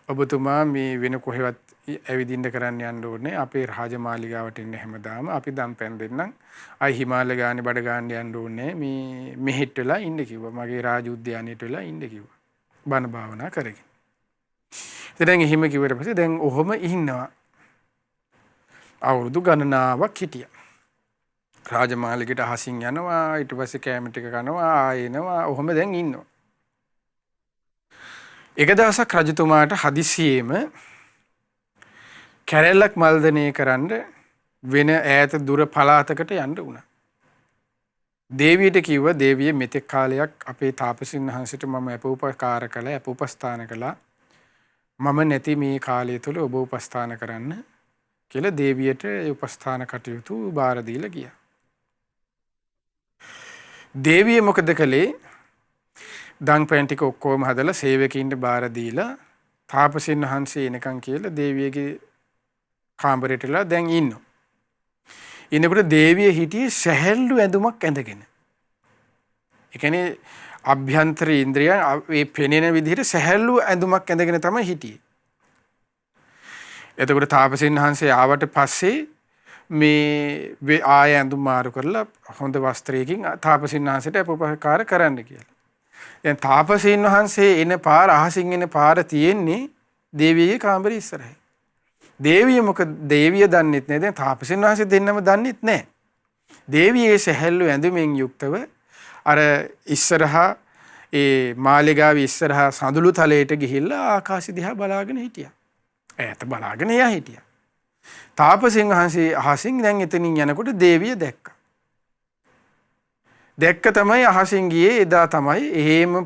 ඔබතුමා මේ වෙන කොහෙවත් ඇවිදින්න කරන්න යන්න ඕනේ අපේ රාජමාලිගාවට ඉන්න හැමදාම අපි දම් පැන් දෙන්නම් අයි හිමාලය ගානේ බඩ ගන්න යන්න ඕනේ මේ මෙහෙට වෙලා ඉන්න කිව්වා මගේ රාජ උද්‍යානයට වෙලා ඉන්න කිව්වා බණ භාවනා කරගෙන දැන් එහෙම කිව්වට පස්සේ දැන් ඔහොම ඉන්නවා අවුරුදු ගණනාවක් හිටියා රාජමාලිගයට අහසින් යනවා ඊට පස්සේ කැම ටික කනවා ආයෙනවා ඔහොම දැන් ඉන්නවා එක දවසක් රජතුමාට හදිසියෙම කැරැල්ලක් මල්දනය කරන්න වෙන ඈත දුර පළාතකට යන්න වුණා. දේවියට කිව්වා දේවිය මෙතෙක් කාලයක් අපේ තාපසින් වහන්සේට මම අපෝපකාර කළා අපෝපස්ථාන කළා. මම නැති මේ කාලය තුල ඔබ උපස්ථාන කරන්න කියලා දේවියට ඒ උපස්ථාන කටයුතු බාර දීලා ගියා. දේවිය මොකද කළේ? දන් පැන් ටික ඔක්කොම හදලා සේවකයින්ට බාර දීලා තාපසින් වහන්සේ එනකන් කියලා දේවියගේ කාමරේටලා දැන් ඉන්නවා. ඉන්නකොට දේවිය හිටියේ සැහැල්ලු ඇඳුමක් ඇඳගෙන. ඒ කියන්නේ අභ්‍යන්තර ඉන්ද්‍රියයන් මේ පෙනෙන විදිහට සැහැල්ලු ඇඳුමක් ඇඳගෙන තමයි හිටියේ. එතකොට තාපසින් වහන්සේ ආවට පස්සේ මේ ආය ඇඳුම් මාරු කරලා හොඳ වස්ත්‍රයකින් තාපසින් වහන්සේට අපෝපකාර කරන්න කියලා. දැන් තාපසීන් වහන්සේ එන පාර අහසින් එන පාර තියෙන්නේ දේවියගේ කාමරේ ඉස්සරහයි. දේවිය මොකද දේවිය දන්නෙත් නැහැ. දැන් තාපසීන් වහන්සේ දෙන්නම දන්නෙත් නැහැ. දේවියේ සැහැල්ලු ඇඳුමින් යුක්තව අර ඉස්සරහා ඒ මාලිගාවේ ඉස්සරහා සඳුළු තලයට ගිහිල්ලා ආකාශය දිහා බලාගෙන හිටියා. ඈත බලාගෙන එයා හිටියා. තාපසීන් වහන්සේ අහසින් දැන් එතනින් යනකොට දේවිය දැක්කා. දැක්ක තමයි අහසින් ගියේ එදා තමයි එහෙම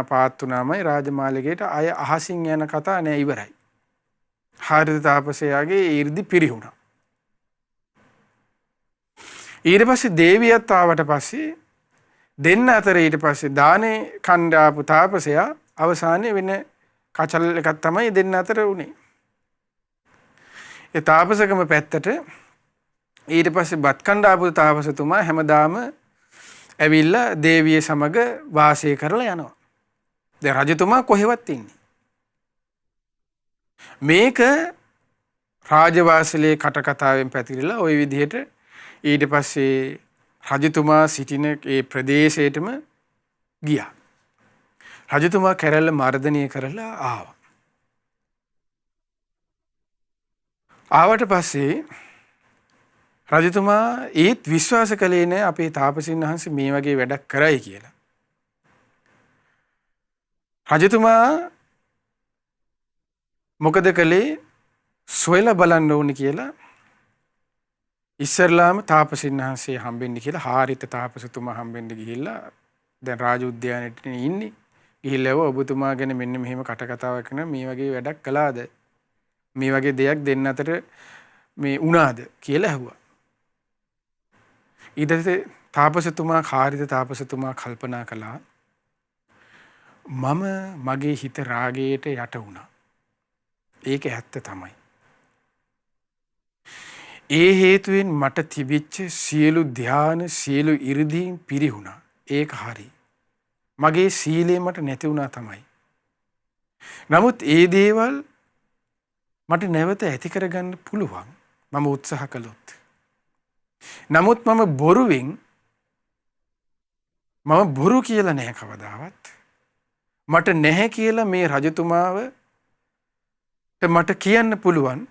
පාත්තුනාමයි රාජමාලිගයට අය අහසින් යන කතා නෑ ඉවරයි. හාරිත තාපසයාගේ 이르දි පිරිහුණා. ඊට පස්සේ දේවියත් ආවට පස්සේ දෙන්න අතර ඊට පස්සේ දානේ කණ්ඩාපු තාපසයා අවසානයේ වෙන කචල් එකක් තමයි දෙන්න අතර උනේ. ඒ තාපසකම පැත්තට ඊට පස්සේ බත් කණ්ඩාපු තාපසතුමා හැමදාම ඇවිල්ලා දේවිය සමග වාසය කරලා යනවා. දැන් රජතුමා කොහෙවත් ඉන්නේ. මේක රාජවාසලේ කටකතාවෙන් පැතිරිලා ওই විදිහට ඊට පස්සේ රජතුමා සිටින ඒ ප්‍රදේශයටම ගියා. රජතුමා කැරැල්ල මර්ධනය කරලා ආවා. ආවට පස්සේ රජතුමා ඒත් විශ්වාස කළේ නෑ අපේ තාපසින් වහන්සේ මේ වගේ වැඩක් කරයි කියලා. රජතුමා මොකද කළේ? සොයලා බලන්න ඕනේ කියලා ඉස්සරලාම තාපසින් වහන්සේ හම්බෙන්න කියලා හාරිත තාපසතුමා හම්බෙන්න ගිහිල්ලා දැන් රාජ උද්‍යානයේ ඉන්නේ. ගිහිල්ලා ඔබතුමා ගැන මෙන්න මෙහෙම කටකතාවක් කරන මේ වගේ වැඩක් කළාද? මේ වගේ දෙයක් දෙන්න අතර මේ වුණාද කියලා ඇහුවා. ඊට පස්සේ තාපසතුමා හාරිත තාපසතුමා කල්පනා කළා මම මගේ හිත රාගයට යට වුණා. ඒක ඇත්ත තමයි. ඒ හේතුවෙන් මට තිබිච්ච සියලු ධාන සියලු 이르දීන් පිරිහුණා. ඒක හරි. මගේ සීලය මට නැති වුණා තමයි. නමුත් ඒ දේවල් මට නැවත ඇති කරගන්න පුළුවන් මම උත්සාහ කළොත්. නමුත් මම බොරු කියලා නැහැ කවදාවත්. මට නැහැ කියලා මේ රජතුමාව මට කියන්න පුළුවන්.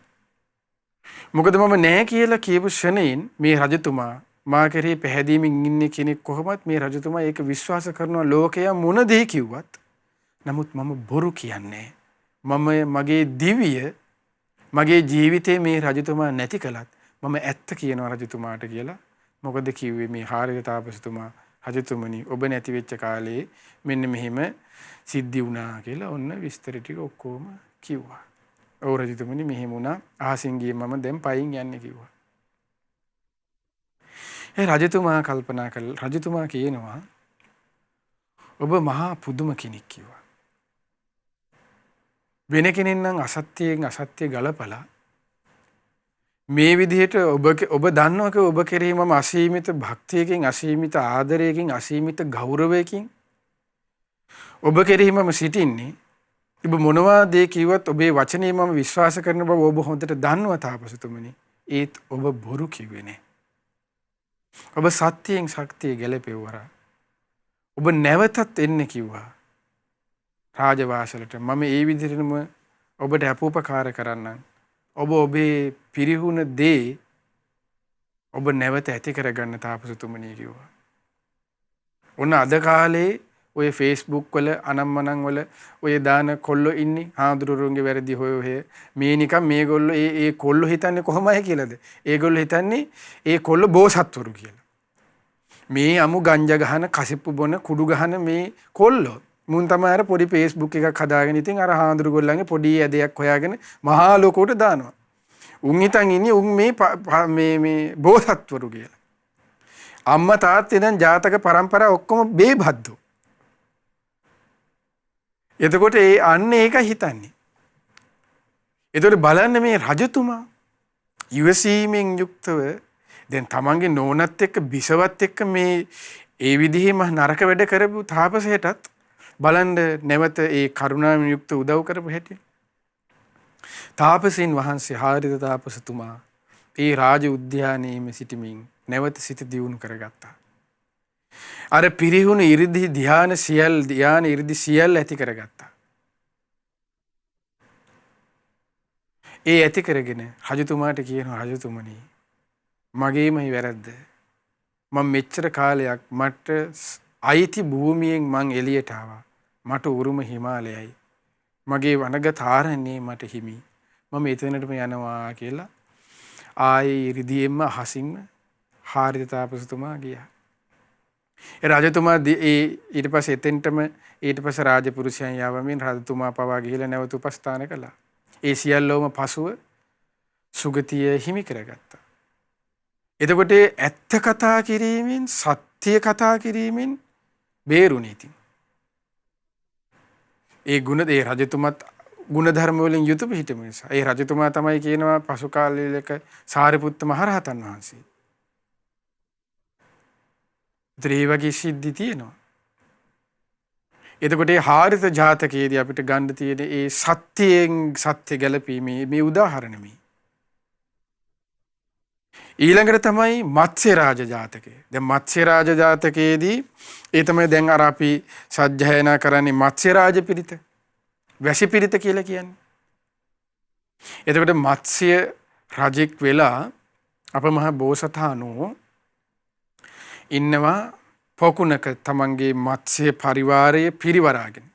මොකද මම නැහැ කියලා කියපු ෂණයෙන් මේ රජතුමා මා කෙරෙහි පැහැදීමෙන් ඉන්නේ කෙනෙක් කොහොමත් මේ රජතුමා ඒක විශ්වාස කරනවා ලෝකයා මොන දේ කිව්වත්. නමුත් මම බොරු කියන්නේ මම මගේ දිවිය මගේ ජීවිතේ මේ රජතුමා නැති කළත් මම ඇත්ත කියනවා රජතුමාට කියලා. මොකද කිව්වේ මේ හාරිත තාපසතුමා රජතුමනි ඔබ නැති වෙච්ච කාලේ මෙන්න මෙහෙම සිද්ධි වුණා කියලා ඔන්න විස්තර ටික ඔක්කොම කිව්වා. ඔව් රජතුමනි මෙහෙම වුණා. අහසින් ගියේ මම දැන් පයින් යන්නේ කිව්වා. ඒ රජතුමා කල්පනා කළා. රජතුමා කියනවා ඔබ මහා පුදුම කෙනෙක් කිව්වා. වෙන කෙනෙක් නම් අසත්‍යයෙන් අසත්‍ය ගලපලා මේ විදිහට ඔබ දන්නවක ඔබ කෙරෙහි මම අසීමිත භක්තියකින් අසීමිත ආදරයකින් අසීමිත ගෞරවයකින් ඔබ කෙරෙහි මම සිටින්නේ. ඔබ මොනවා දේ කිව්වත් ඔබේ වචනේ මම විශ්වාස කරන බව ඔබ හොඳට දන්නවා තාපසතුමනි. ඒත් ඔබ බොරු කිව්වේ නෑ. ඔබ සත්‍යයෙන් ශක්තිය ගැලපෙව්වරා. ඔබ නැවතත් එන්න කිව්වා. රාජවාසලට මම ඒ විදිහටම ඔබට අපෝපකාර කරන්නම්. ඔබ ඔබේ පිරිහුණ දේ ඔබ නැවත ඇති කරගන්න තාපසතුමනි කිව්වා. ඔන්න අද කාලේ ඔය Facebook වල අනම්මනම් වල ඔය දාන කොල්ලෝ ඉන්නේ හාමුදුරුවෝගේ වැරදි හොය මේ නිකන් මේගොල්ලෝ ඒ කොල්ලෝ හිතන්නේ කොහොමයි කියලාද? ඒගොල්ලෝ හිතන්නේ ඒ කොල්ලෝ බෝසත්වරු කියලා. මේ අමු ගංජා ගහන කසිප්පු බොන කුඩු ගහන මේ කොල්ලෝ මුන් තමයි අර පොඩි Facebook එකක් හදාගෙන ඉතින් අර හාමුදුරු ගොල්ලන්ගේ පොඩි ඇදයක් හොයාගෙන මහා ලෝකෝට දානවා. උන් හිතන් ඉන්නේ උන් මේ බෝසත්වරු කියලා. අම්මා තාත්තේ දැන් ජාතක පරම්පරාව ඔක්කොම බේබද්දෝ. එතකොට අන්න ඒක හිතන්නේ. එතකොට බලන්න මේ රජතුමා ඉවසීමෙන් යුක්තව දැන් තමන්ගේ නෝනත් එක්ක බිසවත් එක්ක මේ ඒ විදිහේම නරක වැඩ කරපු තාපසයටත් බලන්න නැවත ඒ කරුණාවෙන් යුක්ත උදව් කරපු හැටි. තාපසීන් වහන්සේ හාරිත තාපසතුමා ඒ රාජ උද්‍යානයේම සිටමින් නැවත සිත දියුණු කරගත්තා. අර පිරිහුණු 이르දි ධ්‍යාන 이르දි සියල් ඇති කරගත්තා. ඒ ඇති කරගෙන රජතුමාට කියනවා රජතුමනි මගේමයි වැරද්ද. මම මෙච්චර කාලයක් මට අයිති භූමියෙන් මං එළියට ආවා. මට උරුම හිමාලයයි. මගේ වනගත ආරණ්‍යය මට හිමි. මම එතනටම යනවා කියලා ආයේ 이르දියෙන්ම අහසින්ම හාරිත තාපසතුමා ගියා. ඒ රජතුමා ඊට පස්සේ එතෙන්ටම ඊට පස්සේ රාජපුරුෂයන් යාවමින් රජතුමා පවා ගිහිලා නැවත උපස්ථාන කළා. ඒ සියල්ලම පසුව සුගතිය හිමි කරගත්තා. එතකොට ඇත්ත කතා කිරීමෙන් සත්‍ය කතා කිරීමෙන් බේරුණේ ඉතින්. ඒ රජතුමත් ගුණ ධර්ම වලින් යුතුව හිටපු නිසා. ඒ රජතුමා තමයි කියනවා පසු කාලයක සාරිපුත්ත මහරහතන් වහන්සේ. ඒ වගේ සිද්ධි තියෙනවා. එතකොට ඒ හාරිත ජාතකයේදී අපිට ගන්න තියෙන ඒ සත්‍යයෙන් සත්‍ය ගැලපීමේ මේ උදාහරණ මේ. ඊළඟට තමයි මත්ස්‍ය රාජ ජාතකය. දැන් මත්ස්‍ය රාජ ජාතකයේදී ඒ තමයි දැන් අර අපි සජ්ජායනා කරන්නේ මත්ස්‍ය රාජ පිරිත. වැසි පිරිත කියලා කියන්නේ. එතකොට මත්ස්‍ය රජෙක් වෙලා අප මහ බෝසතාණෝ ඉන්නවා පොකුණක තමන්ගේ මත්ස්‍ය පරිවාරය පිරිවරාගෙන.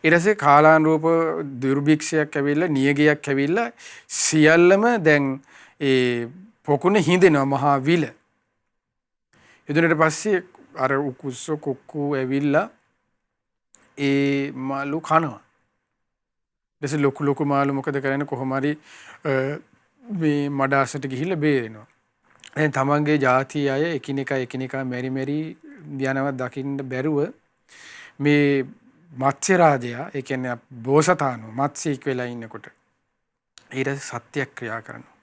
ඊට පස්සේ කාලානුරූප දුර්භික්ෂයක් ඇවිල්ලා නියගයක් ඇවිල්ලා සියල්ලම දැන් ඒ පොකුණ හිඳෙනවා මහා විල. එදිනට පස්සේ අර උකුස්ස කුක්කු ඇවිල්ලා ඒ මාළු කනවා. ඊට ලොකු මාළු මොකද කරන්නේ කොහොම හරි මේ මඩාසට ගිහිල්ලා බේරෙනවා. දැන් තමන්ගේ ජාතිය අය එකිනෙකා මෙරි යනවා දකින්න බැරුව මේ මත්ස්‍ය රාජයා ඒ කියන්නේ බෝසතාණෝ මත්ස්‍යෙක් වෙලා ඉන්නකොට ඊට සත්‍යක්‍රියා කරනවා.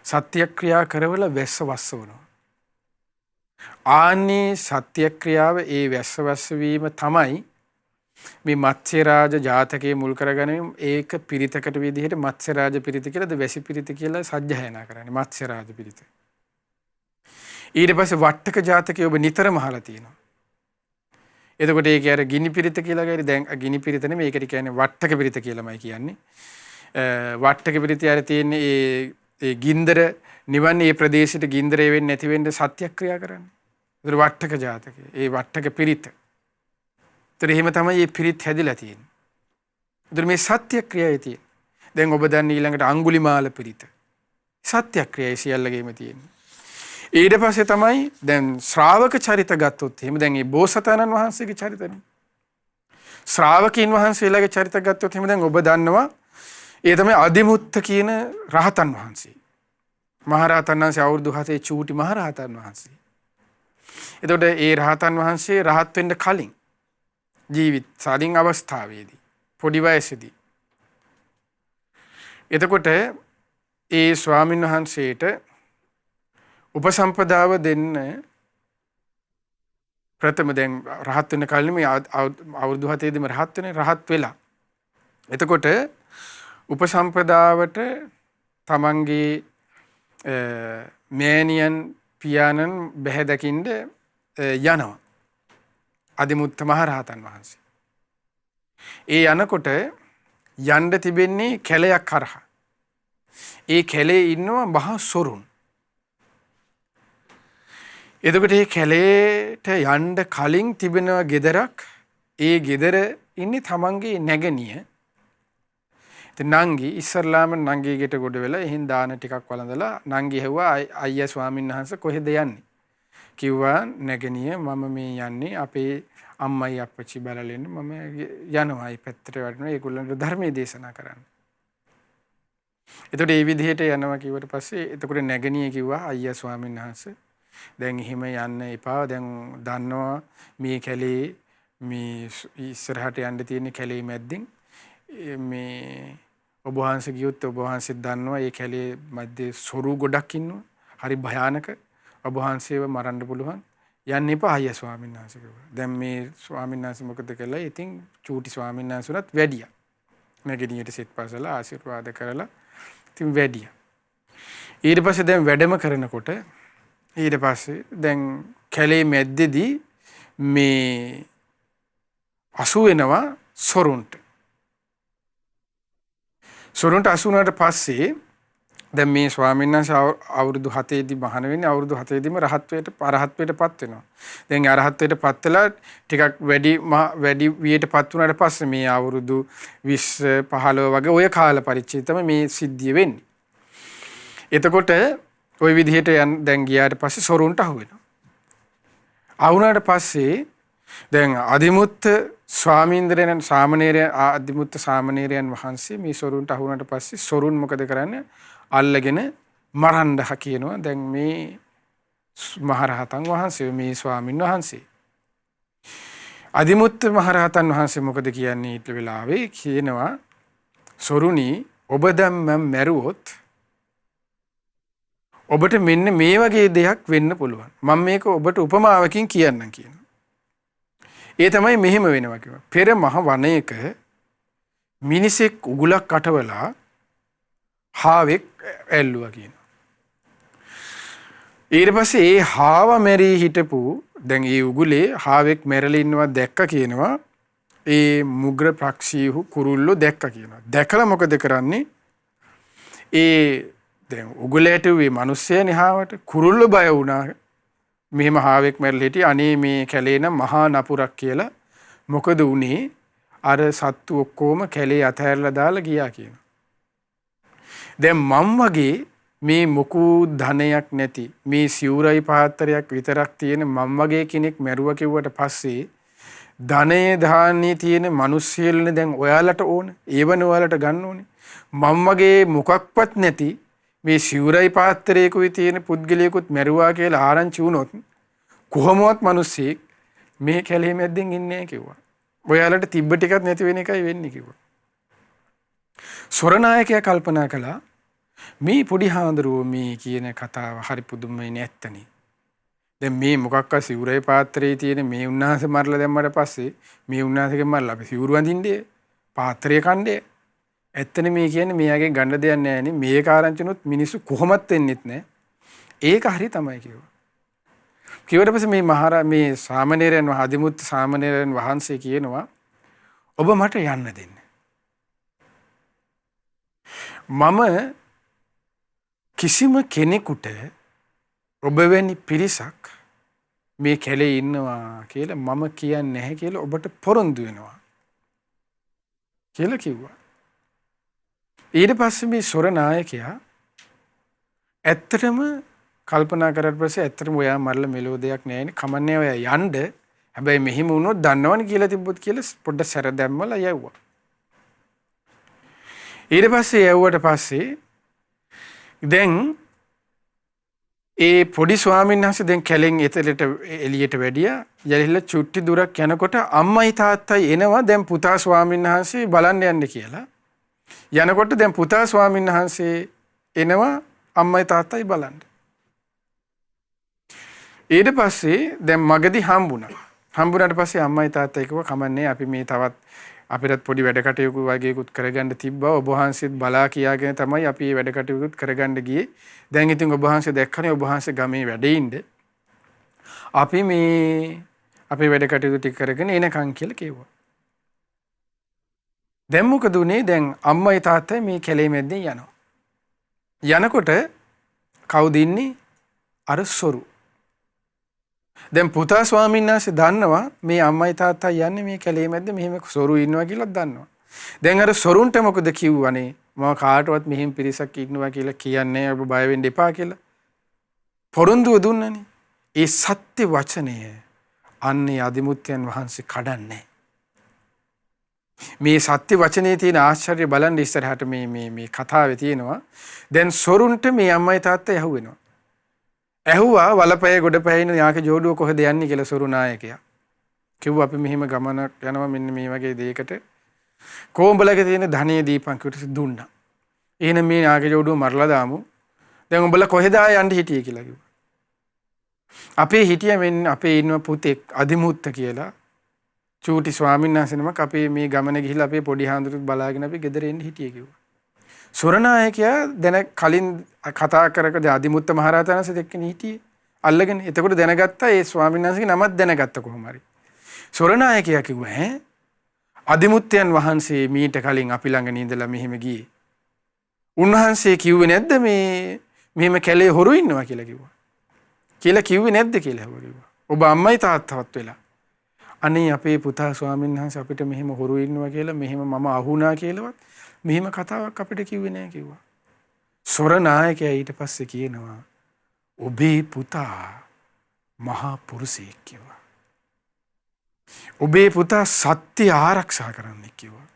සත්‍යක්‍රියා කරවල වැස්ස වස්සවනවා. ආන්නේ සත්‍යක්‍රියාව ඒ වැස්ස වස්සවීම තමයි මේ මත්ස්‍ය රාජ ජාතකයේ මුල් කරගෙන ඒක පිරිතකට විදිහට මත්ස්‍ය රාජ පිරිත කියලාද වැසි පිරිත කියලා සජ්ජායනා කරන්නේ මත්ස්‍ය රාජ පිරිත. ඊට පස්සේ වට්ටක ජාතකය ඔබ නිතරම අහලා තියෙනවා. එතකොට ඒක අර ගිනි පිරිත කියලා ගන්නේ දැන් ගිනි පිරිත නෙමෙයි ඒකට කියන්නේ වට්ටක පිරිත කියලාමයි කියන්නේ. වට්ටක පිරිත යාර තියෙන්නේ ඒ ගින්දර නිවන්නේ මේ ප්‍රදේශෙට ගින්දර වෙන්නේ නැති වෙන්න සත්‍යක්‍රියා කරන්නේ. ඒතර වට්ටක ජාතකය. ඒ වට්ටක පිරිත. ඒතර එහෙම තමයි මේ පිරිත් හැදිලා තියෙන්නේ. ඒතර මේ සත්‍යක්‍රියාවේ තියෙන. දැන් ඔබ දන්නේ ඊළඟට අඟුලිමාල පිරිත. සත්‍යක්‍රියාවේ සියල්ලගේම තියෙන්නේ. ඊට පස්සේ තමයි දැන් ශ්‍රාවක චරිත ගත්තොත් එහෙම දැන් මේ බෝසතාණන් වහන්සේගේ චරිතනේ. ශ්‍රාවකීන් වහන්සේලාගේ චරිත ගත්තොත් එහෙම දැන් ඔබ දන්නවා ඒ තමයි අදිමුත්ත කියන රහතන් වහන්සේ. මහරහතන් වහන්සේ අවුරුදු 7 චූටි මහරහතන් වහන්සේ. එතකොට ඒ රහතන් වහන්සේ රහත් වෙන්න කලින් ජීවිත සාලින් අවස්ථාවේදී පොඩි වයසේදී එතකොට ඒ ස්වාමීන් වහන්සේට උපසම්පදාව දෙන්න ප්‍රථම දැන් රහත් වෙන කලින් මේ අවුරුදු 7 දීම රහත් වෙන රහත් වෙලා එතකොට උපසම්පදාවට තමන්ගේ මෑණියන් පියාණන් බැහැ දකින්න යනවා අදිමුත්ත මහරහතන් වහන්සේ. ඒ යනකොට යන්න තිබෙන්නේ කැලයක් කරහා. ඒ කැලේ ඉන්නවා මහා සොරුන්. එතකොට මේ කැලේට යන්න කලින් තිබෙන ගෙදරක් ඒ ගෙදර ඉන්නේ තමන්ගේ නැගණිය. ඉතින් නංගි ඉස්සරලාම නංගිගෙට ගොඩ වෙලා එහෙන් දාන ටිකක් වළඳලා නංගි ඇහුවා අයියා ස්වාමීන් වහන්සේ කොහෙද යන්නේ? කිව්වා නැගණිය මම මේ යන්නේ අපේ අම්මයි අප්පච්චි බලලෙන්න මම යනවා මේ පැත්තට වඩිනවා ඒගොල්ලන්ට ධර්මයේ දේශනා කරන්න. එතකොට මේ විදිහට යනවා කිව්වට පස්සේ එතකොට නැගණිය කිව්වා අයියා ස්වාමීන් වහන්සේ දැන් එහෙම යන්න එපා දැන් දන්නවා මේ කැලේ මේ ඉස්සරහට යන්න තියෙන කැලේ මැද්දෙන් මේ ඔබ වහන්සේ ගියොත් ඔබ වහන්සේත් දන්නවා මේ කැලේ මැද්දේ සොරු ගොඩක් ඉන්නවා. හරි භයානක. ඔබ වහන්සේව මරන්න පුළුවන්. යන්න එපා අයියා ස්වාමීන් වහන්සේ කිව්වා. දැන් මේ ස්වාමීන් වහන්සේ මොකද කළා? ඉතින් චූටි ස්වාමීන් වහන්සේට වැඩියා. නැගණියට සිත් පසලා ආශිර්වාද කරලා ඉතින් වැඩියා. ඊට පස්සේ දැන් වැඩම කරනකොට ඊට පස්සේ දැන් කැලේ මැද්දේදී මේ අසු වෙනවා සොරුන්ට. සොරුන්ට අසු වුණාට පස්සේ දැන් මේ ස්වාමීන් වහන්සේ අවුරුදු 7 දී මහාන වෙන්නේ අවුරුදු 7 දීම අරහත්වයටපත් වෙනවා. දැන් අරහත්වයටපත් වෙලා ටිකක් වැඩි වියටපත් වුණාට පස්සේ මේ අවුරුදු 20 15 වගේ ඔය කාල පරිච්ඡේදය තමයි මේ සිද්ධිය වෙන්නේ. එතකොට ওই විදිහට දැන් ගියාට පස්සේ සොරුන්ට අහු වෙනවා. ආවුණාට පස්සේ දැන් අදිමුත්ත ස්වාමීන්ද්‍රයන් සාමණේරයන් අදිමුත්ත සාමණේරයන් වහන්සේ මේ සොරුන්ට අහු වුණාට පස්සේ සොරුන් මොකද කරන්නේ? අල්ලගෙන මරන්න කියනවා. දැන් මේ මහරහතන් වහන්සේ මේ ස්වාමීන් වහන්සේ අදිමුත්ත මහරහතන් වහන්සේ මොකද කියන්නේ ඊට වෙලාවේ කියනවා සොරුනි ඔබ දැන් මම මැරුවොත් ඔබට මෙන්න මේ වගේ දෙයක් වෙන්න පුළුවන්. මම මේක ඔබට උපමාවකින් කියන්නම් කියනවා. ඒ තමයි මෙහෙම වෙනවා කිව්වා. පෙර මහ වනයේක මිනිසෙක් උගුලක් අටවලා හාවෙක් ඇල්ලුවා කියනවා. ඊට පස්සේ ඒ හාව මැරී හිටපු දැන් ඒ උගුලේ හාවෙක් මැරලා ඉන්නවා දැක්ක කියනවා. ඒ මුග්‍ර පක්ෂීහු කුරුල්ලෝ දැක්ක කියනවා. දැකලා මොකද කරන්නේ? ඒ දැන් උගලයට මේ මිනිස්සයනේ හාවට කුරුල්ලෝ බය වුණා. මෙහෙම හාවෙක් මැරලා හිටියේ අනේ මේ කැලේ නම් මහා නපුරක් කියලා. මොකද උනේ? අර සත්තු ඔක්කොම කැලේ අතහැරලා දාලා ගියා කියනවා. දැන් මම් වගේ මේ මොකු ධනයක් නැති මේ සිවුරයි පාත්‍රයක් විතරක් තියෙන මම් වගේ කෙනෙක් මැරුවා කිව්වට පස්සේ ධනයේ ධාන්‍ය තියෙන මිනිස්සුල්නේ දැන් ඔයාලට ඕන. ඒවන ඔයාලට ගන්න ඕනේ. මම් වගේ මොකක්වත් නැති මේ සිවුරයි පාත්‍රයකුයි තියෙන පුද්ගලයෙකුත් මැරුවා කියලා ආරංචි වුණොත් කොහොමවත් මිනිස්සෙක් මේ කැලේ මැද්දෙන් ඉන්නේ කිව්වා. ඔයාලට තිබ්බ ටිකක් නැති වෙන එකයි වෙන්නේ කිව්වා. සොරනායකයා කල්පනා කළා මේ පොඩි හාඳුරුව මේ කියන කතාව හරි පුදුමයි නැත්තනේ. දැන් මේ මොකක්ක සිවුරේ පාත්‍රයේ තියෙන මේ උන්නාසේ මරලා දැම්මට පස්සේ මේ උන්නාසේගෙන් මරලා අපි සිවුරු වඳින්නේ පාත්‍රය කණ්ඩේ. ඇත්තනේ මේ කියන්නේ මෙයාගේ ගන්න දෙයක් නැහැ නේ. මේ කාරණචනොත් මිනිස්සු කොහොමත් වෙන්නෙත් නැහැ. ඒක හරි තමයි කිව්වා. කිව්වට පස්සේ මේ සාමණේරයන් අදිමුත්ත සාමණේරයන් වහන්සේ කියනවා ඔබ මට යන්න දෙන්න. මම කිසිම කෙනෙකුට ඔබ වැනි පිරිසක් මේ කැලේ ඉන්නවා කියලා මම කියන්නේ නැහැ කියලා ඔබට පොරොන්දු වෙනවා කියලා කිව්වා. ඊට පස්සේ මේ සොර නායකයා ඇත්තටම කල්පනා කරලා පස්සේ ඇත්තටම ඔයා මරලා මෙලෝ දෙයක් නෑනේ. කමන්නේ ඔයා යන්න. හැබැයි මෙහිම වුණොත් දන්නවනේ කියලා තිබ්බොත් කියලා පොඩ්ඩක් සැර දැම්මලා යවුවා. ඊට පස්සේ යවුවට පස්සේ දැන් ඒ පොඩි ස්වාමීන් වහන්සේ දැන් කැලෙන් එතලට එළියට වැඩියා. යලිලා චුට්ටි දුරක් යනකොට අම්මයි තාත්තයි එනවා දැන් පුතා ස්වාමීන් වහන්සේ බලන්න යන්න කියලා. යනකොට දැන් පුතා ස්වාමීන් වහන්සේ එනවා අම්මයි තාත්තයි බලන්න. ඊට පස්සේ දැන් මගදී හම්බුණා. හම්බුණාට පස්සේ අම්මයි තාත්තයි කිව්වා කමන්නේ අපි මේ තවත් අපිටත් පොඩි වැඩ කටයුතු වගේකුත් කරගන්න තිබ්බා. ඔබ වහන්සේත් බලා කියාගෙන තමයි අපි මේ වැඩ කටයුතුත් කරගන්න ගියේ. දැන් ඉතින් ඔබ වහන්සේ දැක්කනේ ඔබ වහන්සේ ගමේ වැඩේ ඉන්න. අපි මේ අපේ වැඩ කටයුතු ටික කරගෙන එනකන් කියලා කිව්වා. දැන් මොකද උනේ? දැන් අම්මයි තාත්තයි මේ කැලේ මැද්දෙන් යනවා. යනකොට කවුද ඉන්නේ? අර සොරු. දැන් පුතා ස්වාමීන් වහන්සේ දන්නවා මේ අම්මයි තාත්තයි යන්නේ මේ කැලේ මැද්ද මෙහෙම සොරු ඉන්නවා කියලා දන්නවා. දැන් අර සොරුන්ට මොකද කිව්වනේ? මම කාටවත් මෙහෙම පිරිසක් ඉන්නවා කියලා කියන්නේ ඔබ බය වෙන්න එපා කියලා. පොරොන්දුව දුන්නනේ. ඒ සත්‍ය වචනය අන්නේ අදිමුත්යන් වහන්සේ කඩන්නේ. මේ සත්‍ය වචනේ තියෙන ආශ්චර්ය බලන්න ඉස්සරහට මේ කතාවේ තියෙනවා. දැන් සොරුන්ට මේ අම්මයි තාත්තයි යහුවෙනවා. ඇහුවා වලපය ගොඩපැයින යාගේ ජෝඩුව කොහෙද යන්නේ කියලා සොරු නායකයා. කිව්වා අපි මෙහෙම ගමනක් යනවා මෙන්න මේ වගේ දෙයකට. කොඹලගේ තියෙන ධනෙ දීපන් කිව්වට දුන්නා. එහෙනම් මේ යාගේ ජෝඩුව මරලා දාමු. දැන් උඹලා කොහෙද යන්න හිටියේ කියලා කිව්වා. අපේ හිටිය මෙන්න අපේ ඉන්න පුතෙක් අදිමුත්ත කියලා චූටි ස්වාමීන් වහන්සේ නමක් අපේ මේ ගමන ගිහිල්ලා අපේ පොඩි හාමුදුරුවෝ බලාගෙන අපි ගෙදර එන්න හිටියේ කිව්වා. සොරනායකයා දැන කලින් කතා කරකද අදිමුත්ත මහරහතන් වහන්සේ එක්කනේ හිටියේ. අල්ලගෙන එතකොට දැනගත්තා ඒ ස්වාමීන් වහන්සේගේ නමත් දැනගත්ත කොහොම හරි. සොරනායකයා කිව්වා ඈ අදිමුත්තයන් වහන්සේ මීට කලින් අපි ළඟ නිඳලා මෙහෙම ගියේ. උන්වහන්සේ කිව්වේ නැද්ද මේ මෙහෙම කැලේ හොරු ඉන්නවා කියලා කිව්වා. කියලා කිව්වේ නැද්ද කියලා කිව්වා. ඔබ අම්මයි තාත්තවත් වෙලා. අනේ අපේ පුතා ස්වාමීන් වහන්සේ අපිට මෙහෙම හොරු ඉන්නවා කියලා මෙහෙම මම අහුණා කියලාවත් මෙහෙම කතාවක් අපිට කිව්වේ නෑ කිව්වා. සොර නායකයා ඊට පස්සේ කියනවා ඔබේ පුතා මහා පුරුෂයෙක් කිව්වා. ඔබේ පුතා සත්‍ය ආරක්ෂා කරන්න කිව්වා.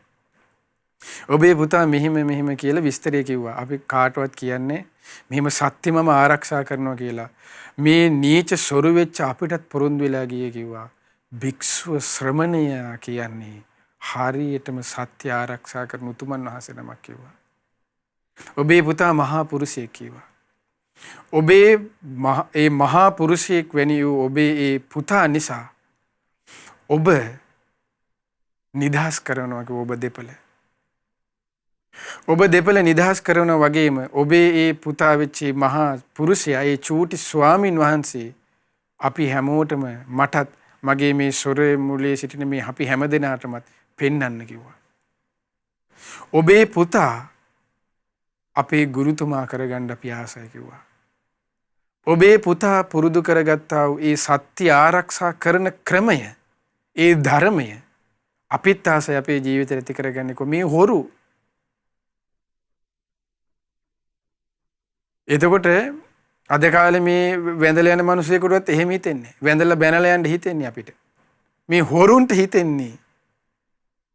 ඔබේ පුතා මෙහෙම කියලා විස්තරය කිව්වා. අපි කාටවත් කියන්නේ මෙහෙම සත්‍ය මම ආරක්ෂා කරනවා කියලා. මේ නීච සොරු වෙච්ච අපිටත් පොරොන්දු වෙලා ගියේ කිව්වා. භික්ෂුව ශ්‍රමණය කියන්නේ හරියටම සත්‍ය ආරක්ෂා කරන උතුමන් වහන්සේ නමක් කිව්වා. ඔබේ පුතා මහා පුරුෂයෙක් කිව්වා. ඔබේ ඒ මහා පුරුෂයෙක් වැනි වූ ඔබේ ඒ පුතා නිසා ඔබ නිදහස් කරනවා කිව්වා. ඔබ දෙපළ. ඔබ දෙපළ නිදහස් කරනවා වගේම ඔබේ ඒ පුතා වෙච්ච මහා පුරුෂයා ඒ චූටි ස්වාමින් වහන්සේ අපි හැමෝටම මටත් මගේ මේ සොරේ මුලේ සිටින මේ අපි හැමදෙනාටමත් පෙන්වන්න කිව්වා. ඔබේ පුතා අපේ ගුරුතුමා කරගන්න අපි ආසයි කිව්වා. ඔබේ පුතා පුරුදු කරගත්තා වූ ඒ සත්‍ය ආරක්ෂා කරන ක්‍රමය, ඒ ධර්මය අපිත් ආසයි අපේ ජීවිතේ ඇති කරගන්නේ කො මේ හොරු. එතකොට අද කාලේ මේ වැඳලා යන මිනිස්සුෙකුටවත් එහෙම හිතෙන්නේ. වැඳලා බැනලා යන්න හිතෙන්නේ අපිට. මේ හොරුන්ට හිතෙන්නේ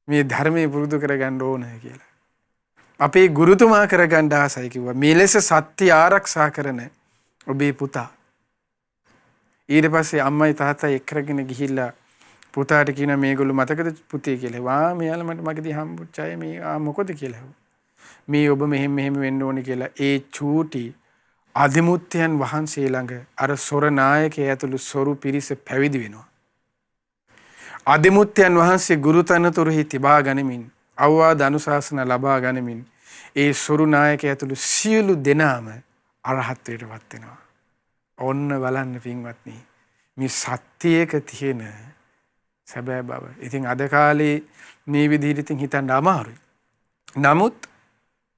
මේ ධර්මයේ පුරුදු කරගන්න ඕන කියලා. අපේ ගුරුතුමා කරගන්න ආසයි කිව්වා. මේ ලෙස සත්‍ය ආරක්ෂා කරන ඔබේ පුතා. ඊට පස්සේ අම්මයි තාත්තයි එක්කගෙන ගිහිල්ලා පුතාට කියන මේගොල්ලෝ මතකද පුතේ කියලා. වා මෙයාලා මට මගදී හම්බුච්ච අය මේ මොකද කියලා. මේ ඔබ මෙහෙම වෙන්න ඕනේ කියලා ඒ චූටි අදිමුත්තයන් වහන්සේ ළඟ අර සොර නායකයා ඇතුළු සොරු පිරිස පැවිදි වෙනවා. අදිමුත්තයන් වහන්සේ ගුරු තනතුරුහි තිබා ගනිමින් අවවාද අනුශාසන ලබා ගනිමින් ඒ සොරු නායකයා ඇතුළු සියලු දෙනාම අරහත්ත්වයටපත් වෙනවා. ඔන්න බලන්න පින්වත්නි මේ සත්‍යයක තියෙන සැබෑ බව. ඉතින් අද කාලේ මේ විදිහට ඉතින් හිතන්න අමාරුයි. නමුත්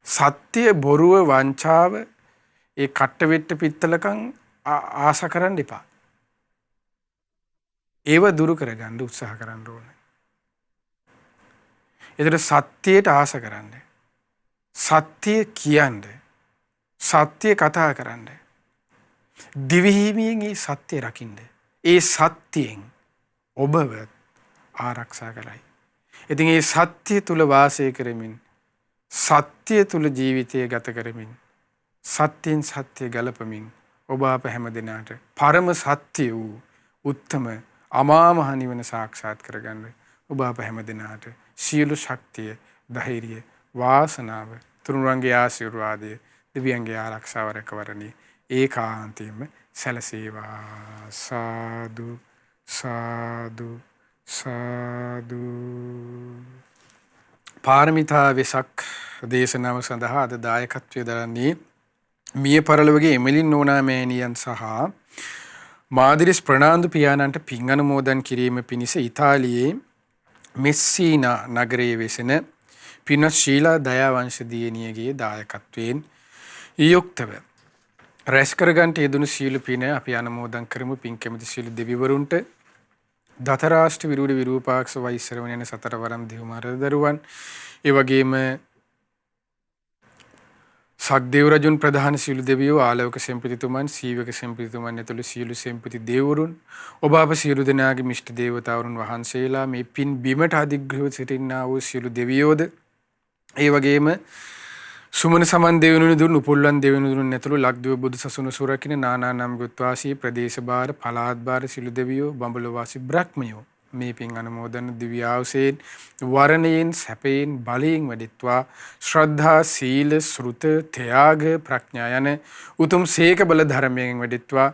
සත්‍ය බොරුව වංචාව ඒ කට්ට වෙට්ට පිත්තලකම් ආස කරන්න එපා. ඒව දුරු කරගන්න උත්සාහ කරන්න ඕනේ. ඒතර සත්‍යයට ආස කරන්න. සත්‍ය කියන්න. සත්‍ය කතා කරන්න. දිවි හිමියෙන් ඒ සත්‍ය රකින්න. ඒ සත්‍යයෙන් ඔබව ආරක්ෂා කරයි. ඉතින් ඒ සත්‍ය තුල වාසය කරමින් සත්‍ය තුල ජීවිතය ගත කරමින් සත්‍යෙන් සත්‍ය ගලපමින් ඔබ අප හැම දිනාට පරම සත්‍ය වූ උත්තම අමා මහ නිවන සාක්ෂාත් කරගන්න ඔබ අප හැම දිනාට සියලු ශක්තිය, ධෛර්යය, වාසනාව, තුනුරුවන්ගේ ආශිර්වාදය, දෙවියන්ගේ ආරක්ෂාව රැකවරණේ ඒකාන්තයෙන්ම සැලසේවා. සාදු සාදු සාදු. පාරමිතා වෙසක් දේශනාව සඳහා අද දායකත්වය දරන්නේ මිය පරලොවගේ එමලින් නෝනා මෑණියන් සහ මාදිරිස් ප්‍රනාන්දු පියාණන්ට පින් අනුමෝදන් කිරීම පිණිස ඉතාලියේ මෙස්සීනා නගරයේ වෙසෙන පින්වත් ශීලා දයාවංශ දියණියගේ දායකත්වයෙන් යුක්තව රැස් කරගන්ට යෙදුණු සීල පින අපි අනුමෝදන් කරමු. පින් කැමති සීල දෙවිවරුන්ට දතරාෂ්ට විරූඪ විරූපාක්ෂ වෛශ්‍රවණ යන සතර වරම් දෙව්මාර දරුවන්, ඒ වගේම සක්දේව රජුන් ප්‍රධාන සීල දෙවියෝ, ආලෝක සෙන්පතිතුමන්, සීවක සෙන්පතිතුමන් ඇතුළු සීල සෙන්පති දෙවරුන්, ඔබ අප සියලු දෙනාගේ මිෂ්ඨ දේවතාවුන් වහන්සේලා, මේ පින් බිමට අධිග්‍රහව සිටින්නා වූ සියලු දෙවියෝද, ඒ වගේම සුමන සමන් දෙවියනුනි දුන් උපුල්වන් දෙවියනුනි ඇතුළු ලක්දිව බුදු සසුන සුරකින නානා නම් ගොත්වාසී ප්‍රදේශ බාර පළාත් බාර සිළු දෙවියෝ, බඹලොව වාසී බ්‍රහ්මයෝ මේ පින් අනුමෝදන් දිව්‍ය ආයුෂයෙන් වරණයෙන් සැපයෙන් බලයෙන් වැඩිත්වා ශ්‍රද්ධා සීල ශ්‍රුත ත්‍යාග ප්‍රඥා යන උතුම් සීක බල ධර්මයෙන් වැඩිත්වා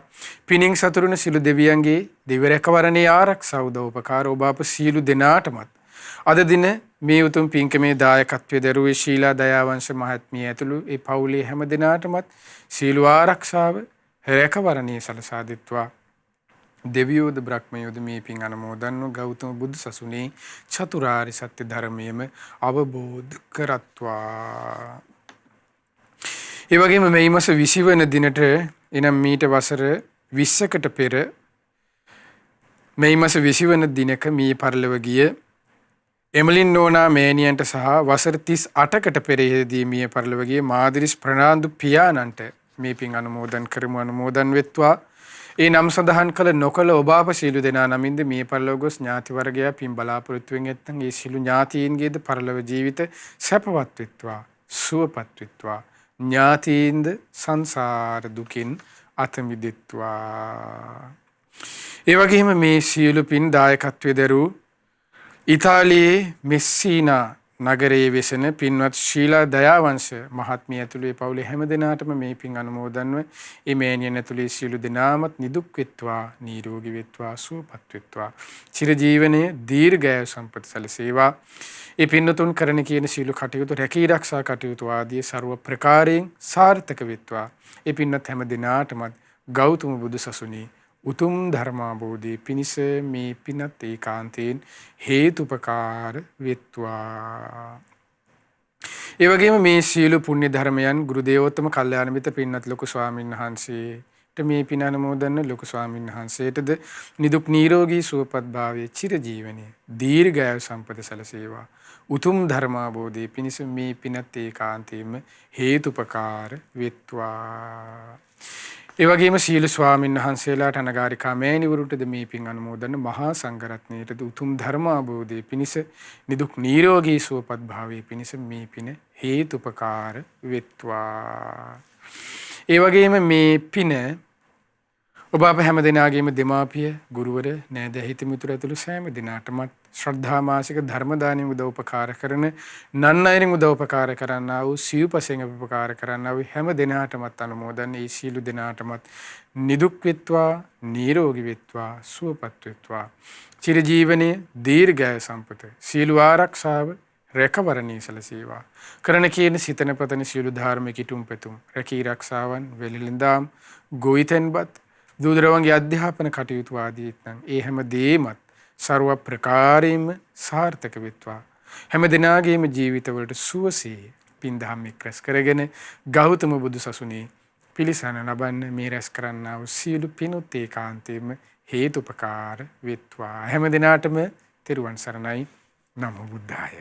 පිනින් සතුරුන සිළු දෙවියන්ගේ දිව්‍ය රැකවරණේ ආරක්ෂා උදව්පකාර ඔබ අප සියලු දෙනාටමත් අද දින මේ උතුම් පින්කමේ දායකත්වයේ දරුවේ ශීලා දයාවංශ මහත්මිය ඇතුළු ඒ පවුලේ හැම දිනාටමත් සීල ආරක්ෂාව රැකවරණේ සලසා දෙත්වා. දෙවියෝද බ්‍රහ්මයෝද මේ පින් අනුමෝදන්ව ගෞතම බුදු සසුනේ චතුරාර්ය සත්‍ය ධර්මයේම අවබෝධ කරත්වා. ඒ වගේම මේ මාස 20 වෙනි දිනට එනම් මීට වසර 20කට පෙර මේ මාස 20 වෙනි දිනක මේ පරිලව ගිය එමලින් නෝනා මෑණියන්ට සහ වසර 38කට පෙරදී මිය පරලොව ගිය මාදිරිස් ප්‍රනාන්දු පියාණන්ට මේ පින් අනුමෝදන් කරමු. අනුමෝදන් වෙත්වා. ඒ නම් සඳහන් කළ නොකළ ඔබ අප සියලු දෙනා නමින්ද මිය පරලොව ගොස් ඥාති වර්ගයා පින් බලාපොරොත්තු වෙන් ඇත්නම් ඒ සියලු ඥාතීන්ගේද පරලොව ජීවිත සැපවත් වෙත්වා, සුවපත් වෙත්වා. ඥාතීන්ද සංසාර දුකින් අත මිදෙත්වා. ඒ වගේම මේ සියලු පින් දායකත්වයේ දරූ ඉතාලියේ මෙස්සීනා නගරයේ වෙසෙන පින්වත් ශීලා දයාවංශ මහත්මිය ඇතුළු පවුලේ හැම දෙනාටම මේ පින් අනුමෝදන්ව ඒ මෑණියන් ඇතුළේ සියලු දෙනාමත් නිදුක් වෙත්වා, නිරෝගී වෙත්වා, සුවපත් වෙත්වා. චිරජීවනයේ දීර්ඝායු සම්පත සැලසේවා. ඒ පින්නතුන් කරන කියන සියලු කටයුතු රැකී ආරක්ෂා කටයුතු ආදී ਸਰව ප්‍රකාරයෙන් සාර්ථක වෙත්වා. ඒ පින්නත් හැම දෙනාටමත් ගෞතම බුදු සසුනේ උතුම් ධර්මාබෝධී පිණිස මේ පිනත් ඒකාන්තයෙන් හේතුපකාර වෙත්වා. ඒ වගේම මේ සීල පුණ්‍ය ධර්මයන් ගුරු දේවෝත්තම කල්යාණ මිත්‍ර පින්වත් ලොකු ස්වාමීන් වහන්සේට මේ පින අනුමෝදන් ලොකු ස්වාමීන් වහන්සේටද නිදුක් නිරෝගී සුවපත් භාවයේ චිරජීවනයේ දීර්ඝායු සම්පත සැලසේවා. උතුම් ධර්මාබෝධී පිණිස මේ පිනත් ඒකාන්තයෙන්ම හේතුපකාර වෙත්වා. ඒ වගේම සීල ස්වාමීන් වහන්සේලාට අනගාരികා මෑණිවරුන්ටද මේ පින් අනුමෝදන් මහා සංඝරත්නයටද උතුම් ධර්ම අවබෝධයේ පිණිස නිදුක් නිරෝගී සුවපත් භාවයේ පිණිස මේ පින හේතුපකාර වෙත්වා. ඒ වගේම මේ පින ඔබ අප හැම දෙනාගේම දෙමාපිය, ගුරුවර, නෑදෑ හිතමිතුරු ඇතුළු සෑම දෙනාටමත් ශ්‍රද්ධා මාසික ධර්ම දානයෙන් උදව්පකාර කරන, නන් අයරින් උදව්පකාර කරන්නා වූ, සිව්පසෙන් උපකාර කරන්නා වූ හැම දෙනාටමත් අනුමෝදන්. ඒ සීල දෙනාටමත් නිදුක් වෙත්වා, නිරෝගී වෙත්වා, සුවපත් වෙත්වා. චිරජීවනයේ දීර්ඝායු සම්පත, සීල ආරක්ෂාව රැකවරණී සැලසේවා. කරන කියන සිතන පතන සීල ධර්ම කිතුම් පෙතුම් රැකී ආරක්ෂාවන් වෙලිලින්දාම් ගොවිතැන්පත් දූදරවන්ගේ අධ්‍යාපන කටයුතු ආදී නම් ඒ හැම දෙයක්මත් ਸਰව ප්‍රකාරයෙන්ම සාර්ථක වෙත්වා. හැම දිනාගේම ජීවිතවලට සුවසේ පින් දහම් එක්රැස් කරගෙන ගෞතම බුදු සසුනේ පිළිසරණ ලබන්න මේ රැස් කරන්නා වූ සියලු පිනුත් ඒකාන්තයෙන්ම හේතුපකාර වෙත්වා. හැම දිනාටම තෙරුවන් සරණයි. නමෝ බුද්ධාය.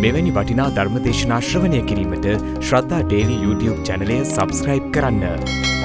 මෙවැනි වටිනා ධර්ම දේශනා ශ්‍රවණය කිරීමට ශ්‍රද්ධා ඩේලි YouTube චැනලය සබ්ස්ක්‍රයිබ් කරන්න.